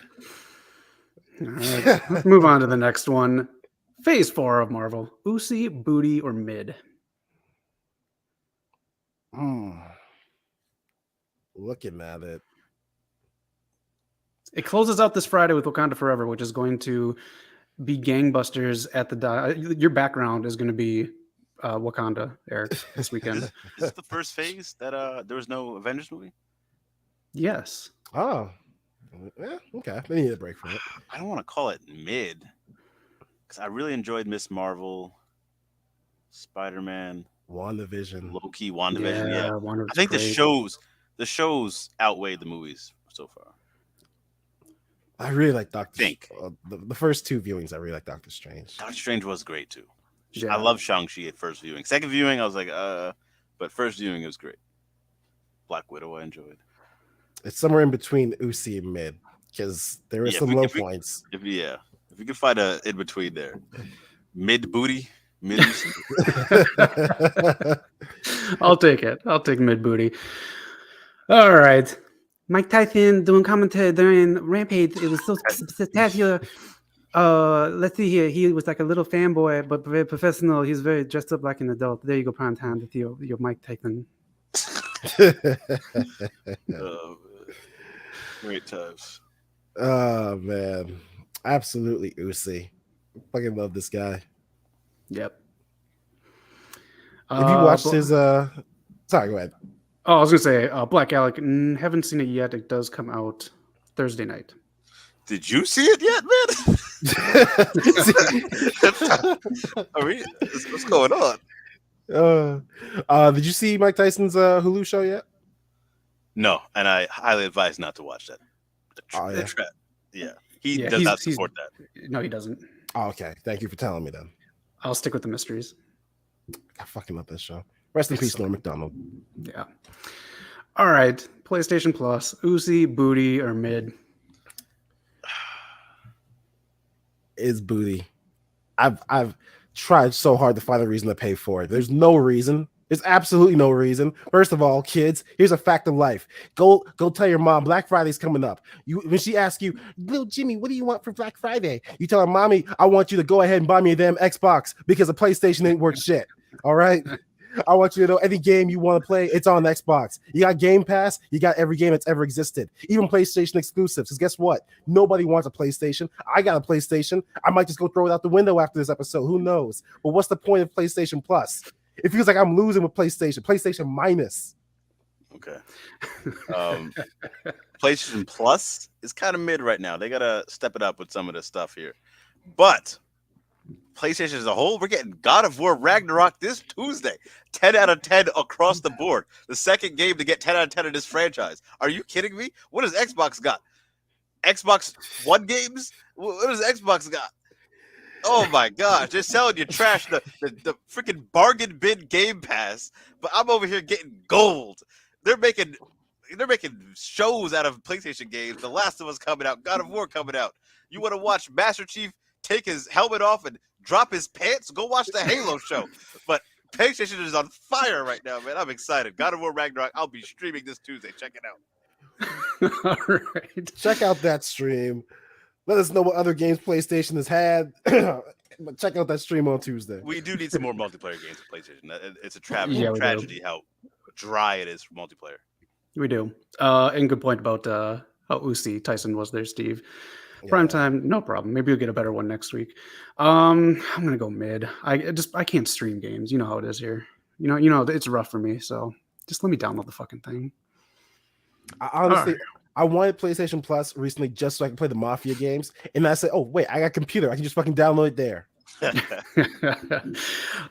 All right, let's move on to the next one. Phase 4 of Marvel. Ucey, booty, or mid? Looking at it. It closes out this Friday with Wakanda Forever, which is going to be gangbusters at the... Your background is going to be Wakanda, Eric, this weekend. Is this the first phase that there was no Avengers movie? Yes. Oh. Yeah, okay. They need a break from it. I don't want to call it mid. Because I really enjoyed Miss Marvel, Spider-Man, WandaVision, low-key WandaVision. Yeah. I think great. the shows outweigh the movies so far. I really like Doctor. The first 2 viewings, I really like Doctor Strange. Doctor Strange was great too. Yeah. I love Shang-Chi at first viewing. Second viewing, I was like, but first viewing it was great. Black Widow, I enjoyed. It's somewhere in between Ucey and mid because there are some low points. If you can find a in between there, mid booty, mid. I'll take it. I'll take mid booty. All right. Mike Tyson doing commentary during Rampage. It was so spectacular. Let's see here. He was like a little fanboy, but very professional. He's very dressed up like an adult. There you go, prime time with your Mike Tyson. Great times. Oh man, absolutely Ucey. Fucking love this guy. Yep. Have you watched his? Sorry, go ahead. Oh, I was gonna say Black Alec. Haven't seen it yet. It does come out Thursday night. Did you see it yet, man? What's going on? Did you see Mike Tyson's Hulu show yet? No, and I highly advise not to watch that. He does not support that. No, he doesn't. Oh, okay. Thank you for telling me then. I'll stick with the mysteries. I fucking love this show. Rest in peace, Norm Macdonald. Yeah. All right. PlayStation Plus. Ucey, booty, or mid? Is booty. I've tried so hard to find a reason to pay for it. There's no reason. There's absolutely no reason. First of all, kids, here's a fact of life. Go tell your mom Black Friday's coming up. When she asks you, little Jimmy, what do you want for Black Friday? You tell her, Mommy, I want you to go ahead and buy me a damn Xbox because the PlayStation ain't worth shit. All right? I want you to know any game you want to play, it's on Xbox. You got Game Pass, you got every game that's ever existed, even PlayStation exclusives. Because guess what? Nobody wants a PlayStation. I got a PlayStation. I might just go throw it out the window after this episode. Who knows? But what's the point of PlayStation Plus? It feels like I'm losing with PlayStation minus. Okay. PlayStation Plus is kind of mid right now. They got to step it up with some of the stuff here. But PlayStation as a whole, we're getting God of War Ragnarok this Tuesday. 10 out of 10 across the board. The second game to get 10 out of 10 in this franchise. Are you kidding me? What has Xbox got? Xbox One games? What has Xbox got? Oh my gosh, they're selling you trash, the freaking bargain bin Game Pass, but I'm over here getting gold. They're making shows out of PlayStation games. The Last of Us coming out, God of War coming out. You want to watch Master Chief take his helmet off and drop his pants? Go watch the Halo show. But PlayStation is on fire right now, man. I'm excited. God of War Ragnarok, I'll be streaming this Tuesday. Check it out. All right. Check out that stream. Let us know what other games PlayStation has had. But check out that stream on Tuesday. We do need some more multiplayer games for PlayStation. It's a tragedy how dry it is for multiplayer. We do. And good point about how Ucey Tyson was there, Steve. Prime time, no problem. Maybe you'll get a better one next week. I'm gonna go mid. I can't stream games. You know how it is here. You know it's rough for me. So just let me download the fucking thing. Honestly, I wanted PlayStation Plus recently just so I can play the Mafia games, and I said, "Oh wait, I got a computer. I can just fucking download it there."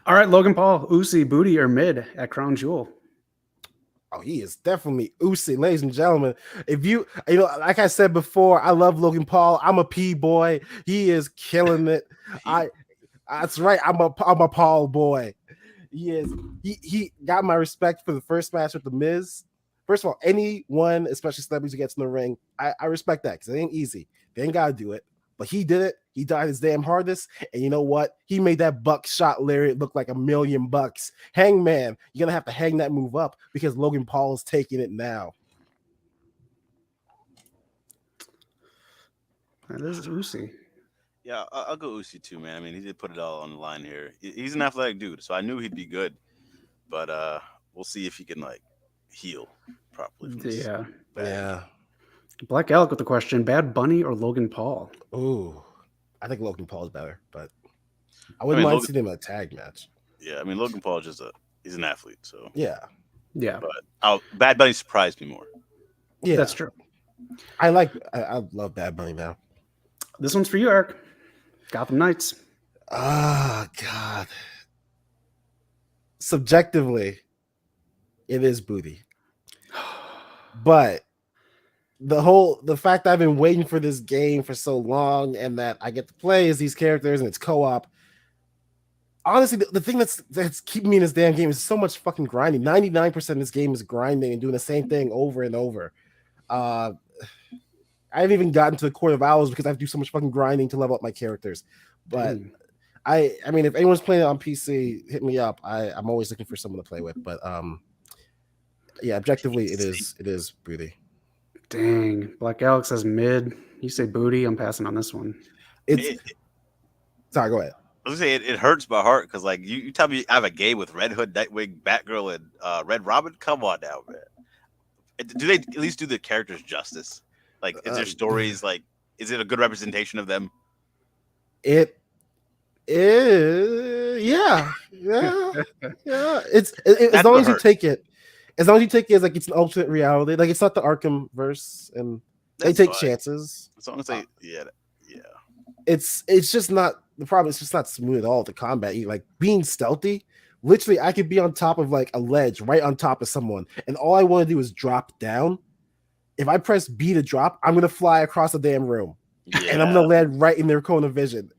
All right, Logan Paul, Ucey, booty or mid at Crown Jewel? Oh, he is definitely Ucey, ladies and gentlemen. If you know, like I said before, I love Logan Paul. I'm a P boy. He is killing it. That's right. I'm a Paul boy. He is. He got my respect for the first match with the Miz. First of all, anyone, especially celebrities who gets in the ring, I respect that because it ain't easy. They ain't gotta do it. But he did it. He died his damn hardest. And you know what? He made that buckshot lariat look like $1 million. Hangman, you're gonna have to hang that move up because Logan Paul is taking it now. That is Ucey. Yeah, I'll go Ucey too, man. I mean, he did put it all on the line here. He's an athletic dude, so I knew he'd be good. But we'll see if he can like heal properly. From this Yeah. Yeah. Black Alec with the question: Bad Bunny or Logan Paul? Ooh, I think Logan Paul is better, but I wouldn't mind seeing him in a tag match. Yeah, I mean Logan Paul is he's an athlete, so yeah. But Bad Bunny surprised me more. Yeah, that's true. I love Bad Bunny now. This one's for you, Eric. Gotham Knights. Oh God. Subjectively, it is booty, but the fact that I've been waiting for this game for so long and that I get to play as these characters and it's co-op. Honestly, the thing that's keeping me in this damn game is so much fucking grinding. 99% of this game is grinding and doing the same thing over and over. I haven't even gotten to the Court of Owls because I have to do so much fucking grinding to level up my characters. But I mean, if anyone's playing it on PC, hit me up. I'm always looking for someone to play with. But yeah, objectively, it is booty. Dang, Black Alex says mid. You say booty. I'm passing on this one. Sorry, go ahead. I was gonna say it hurts my heart because like you tell me I have a game with Red Hood, Nightwing, Batgirl, and Red Robin. Come on now, man. Do they at least do the characters justice? Like, is there stories? Like, is it a good representation of them? It is, yeah. It's as long as you take it. As long as you take it as like it's an alternate reality, like it's not the Arkham verse, and they take chances. As long as they, yeah. It's just not the problem. It's just not smooth at all. The combat, like being stealthy. Literally, I could be on top of like a ledge, right on top of someone, and all I want to do is drop down. If I press B to drop, I'm gonna fly across the damn room, and I'm gonna land right in their cone of vision.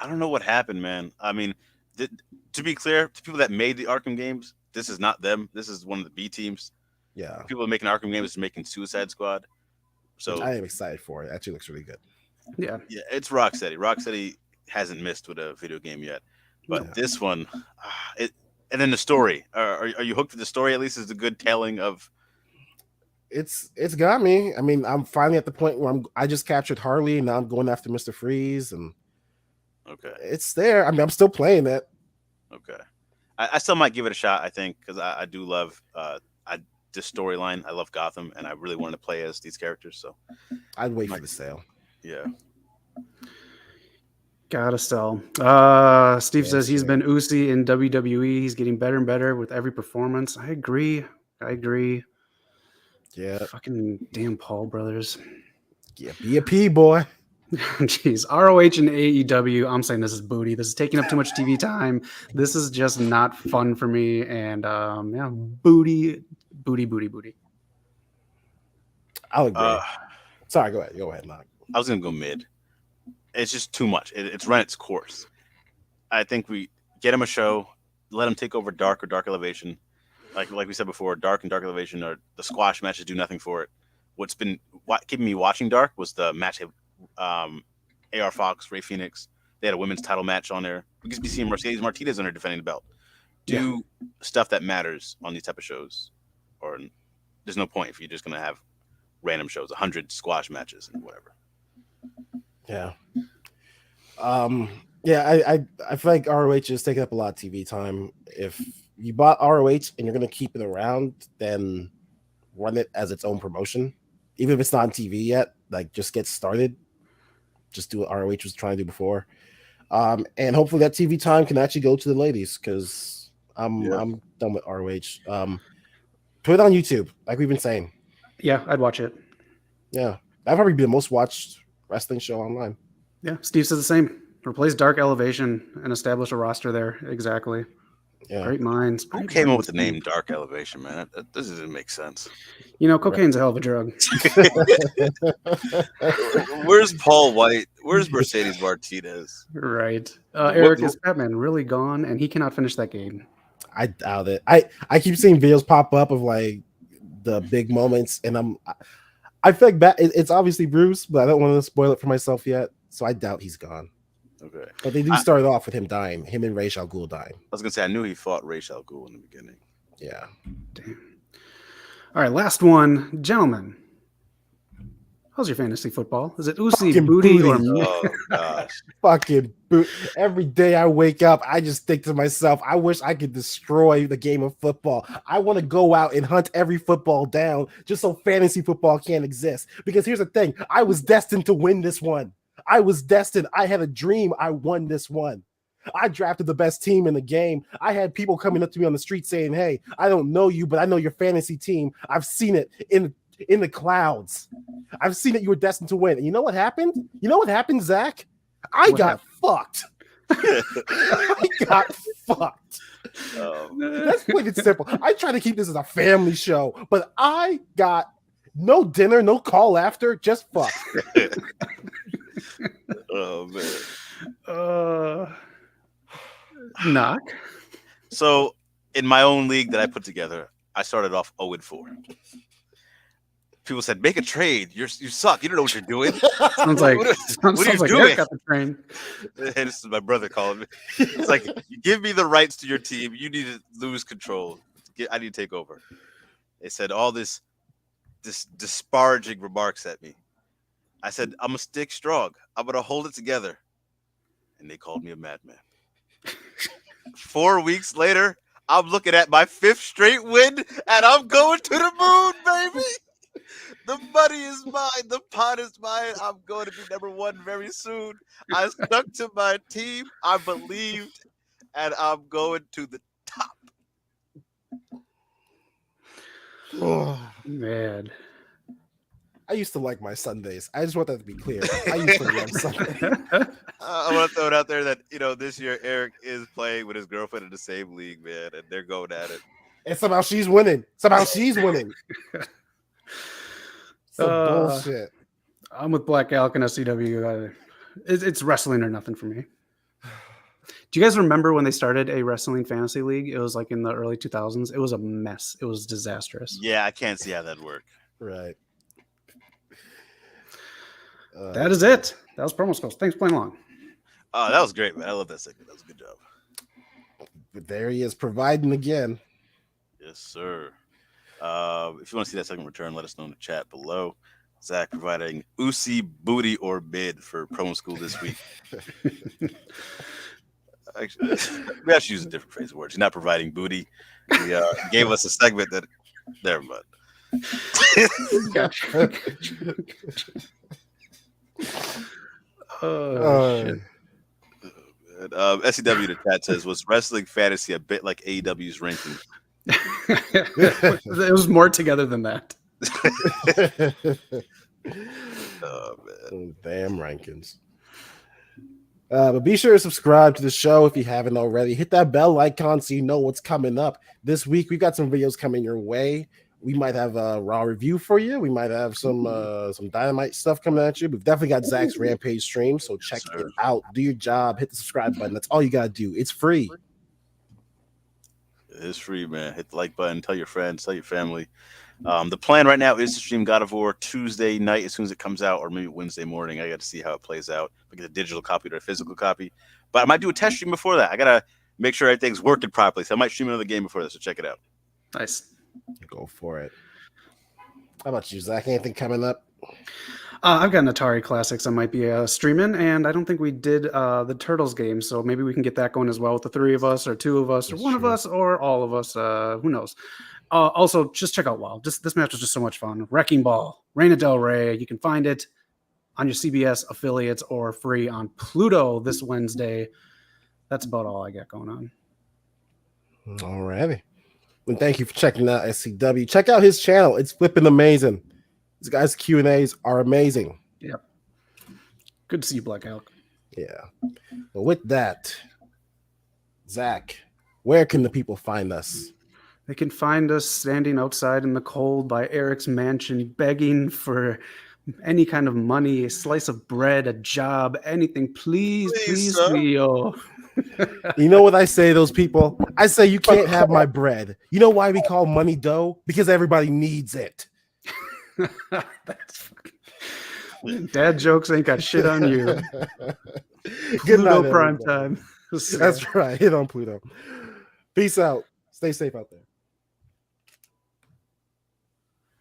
I don't know what happened, man. I mean, to be clear, to people that made the Arkham games, this is not them. This is one of the B teams. Yeah. People making Arkham games is making Suicide Squad. So I am excited for it. It actually looks really good. Yeah. Yeah, it's Rocksteady. Rocksteady hasn't missed with a video game yet. But this one, and then the story. Are you hooked to the story? At least is a good telling of. It's got me. I mean, I'm finally at the point where I just captured Harley, and now I'm going after Mr. Freeze, and it's there. I mean, I'm still playing it. Okay, I still might give it a shot. I think because I do love this storyline. I love Gotham, and I really wanted to play as these characters. So I'd wait for the sale. Yeah. Gotta sell. Steve says he's been Ucey in WWE. He's getting better and better with every performance. I agree. Yeah. Fucking damn Paul brothers. Yeah, be a P boy. Jeez. ROH and AEW. I'm saying this is booty. This is taking up too much TV time. This is just not fun for me. And yeah, booty. I'll agree. Sorry, go ahead, Mark. I was gonna go mid. It's just too much. It's run its course. I think we get him a show, let him take over Dark or Dark Elevation. Like we said before, Dark and Dark Elevation are the squash matches do nothing for it. What's been keeping me watching Dark was the match of AR Fox, Ray Phoenix. They had a women's title match on there. We could be seeing Mercedes Martinez on there defending the belt. Do stuff that matters on these type of shows, or there's no point if you're just gonna have random shows, 100 squash matches and whatever. Yeah. I feel like ROH is taking up a lot of TV time. If you bought ROH and you're going to keep it around, then run it as its own promotion. Even if it's not on TV yet, like just get started. Just do what ROH was trying to do before. And hopefully that TV time can actually go to the ladies because I'm done with ROH. Put it on YouTube, like we've been saying. Yeah, I'd watch it. Yeah, that'd probably be the most watched wrestling show online. Yeah, Steve says the same. Replace Dark Elevation and establish a roster there. Exactly. Yeah. Great minds. Who Great came up minds, with the name Steve. Dark Elevation, man? That doesn't make sense. You know, cocaine's a hell of a drug. Where's Paul White? Where's Mercedes Martinez? Right. Eric, is Batman really gone and he cannot finish that game? I doubt it. I keep seeing videos pop up of like the big moments, and I feel like it's obviously Bruce, but I don't want to spoil it for myself yet. So I doubt he's gone. Okay. But they do start off with him dying, him and Ra's al Ghul dying. I was gonna say I knew he fought Ra's al Ghul in the beginning. Yeah. Damn. All right, last one, gentlemen. How's your fantasy football? Is it Ucey, Fucking booty, or Oh gosh. Fucking boot. Every day I wake up, I just think to myself, I wish I could destroy the game of football. I want to go out and hunt every football down just so fantasy football can't exist. Because here's the thing, I was destined to win this one. I was destined. I had a dream. I won this one. I drafted the best team in the game. I had people coming up to me on the street saying, hey, I don't know you, but I know your fantasy team. I've seen it in the clouds. I've seen it. You were destined to win. And you know what happened? You know what happened, Zach? I got fucked. I got fucked. Let's put it simple. I try to keep this as a family show, but I got no dinner, no call after, just fucked. Oh man. Knock. So in my own league that I put together, I started off 0-4. People said, "Make a trade. You suck. You don't know what you're doing." Sounds like what are you like doing? Eric got the train. And this is my brother calling me. It's like, you give me the rights to your team. You need to lose control. I need to take over. They said all this disparaging remarks at me. I said, I'm gonna stick strong. I'm gonna hold it together. And they called me a madman. 4 weeks later, I'm looking at my 5th straight win, and I'm going to the moon, baby. The money is mine. The pot is mine. I'm going to be number 1 very soon. I stuck to my team. I believed, and I'm going to the top. Oh, Man. I used to like my Sundays. I just want that to be clear. I used to love Sundays. I want to throw it out there that, this year Eric is playing with his girlfriend in the same league, man, and they're going at it. And somehow she's winning. Bullshit. I'm with Black Elk and SCW. It's wrestling or nothing for me. Do you guys remember when they started a wrestling fantasy league? It was like in the early 2000s. It was a mess. It was disastrous. Yeah, I can't see how that'd work. Right. That is it. That was promo skulls. Thanks for playing along. Oh, that was great, man. I love that segment. That was a good job. But there he is, providing again. Yes, sir. If you want to see that segment return, let us know in the chat below. Zach providing Ucey, booty, or bid for promo school this week. Actually, we actually use a different phrase of words. He's not providing booty. He gave us a segment that. Never mind. Shit. SCW in the chat says, was wrestling fantasy a bit like AEW's ranking? It was more together than that. Oh, man. Damn rankings. But be sure to subscribe to the show if you haven't already. Hit that bell icon so you know what's coming up. This week, we've got some videos coming your way. We might have a Raw review for you. We might have some Dynamite stuff coming at you. We've definitely got Zach's Rampage stream, so check it out. Do your job. Hit the subscribe button. That's all you got to do. It's free. It is free, man. Hit the like button. Tell your friends. Tell your family. The plan right now is to stream God of War Tuesday night as soon as it comes out, or maybe Wednesday morning. I got to see how it plays out. If I get a digital copy or a physical copy. But I might do a test stream before that. I got to make sure everything's working properly. So I might stream another game before that, so check it out. Nice. Go for it. How about you, Zach? Anything coming up? I've got an Atari Classics I might be streaming, and I don't think we did the Turtles game, so maybe we can get that going as well with the 3 of us, or 2 of us, or one of us, or all of us. Who knows? Also, just check out WoW. This match was just so much fun. Wrecking Ball, Reina Del Rey. You can find it on your CBS affiliates or free on Pluto this Wednesday. That's about all I got going on. All righty. And thank you for checking out SCW. Check out his channel. It's flipping amazing. These guys' Q&As are amazing. Yep. Good to see you, Black Elk. Yeah. But with that, Zach, where can the people find us? They can find us standing outside in the cold by Eric's mansion, begging for any kind of money, a slice of bread, a job, anything. Please, sir. Leo. You know what I say to those people? I say you can't have my bread. You know why we call money dough? Because everybody needs it. That's fucking... Dad jokes ain't got shit on you. Good Pluto night, prime everybody. time. That's right. Hit on Pluto. Peace out. Stay safe out there.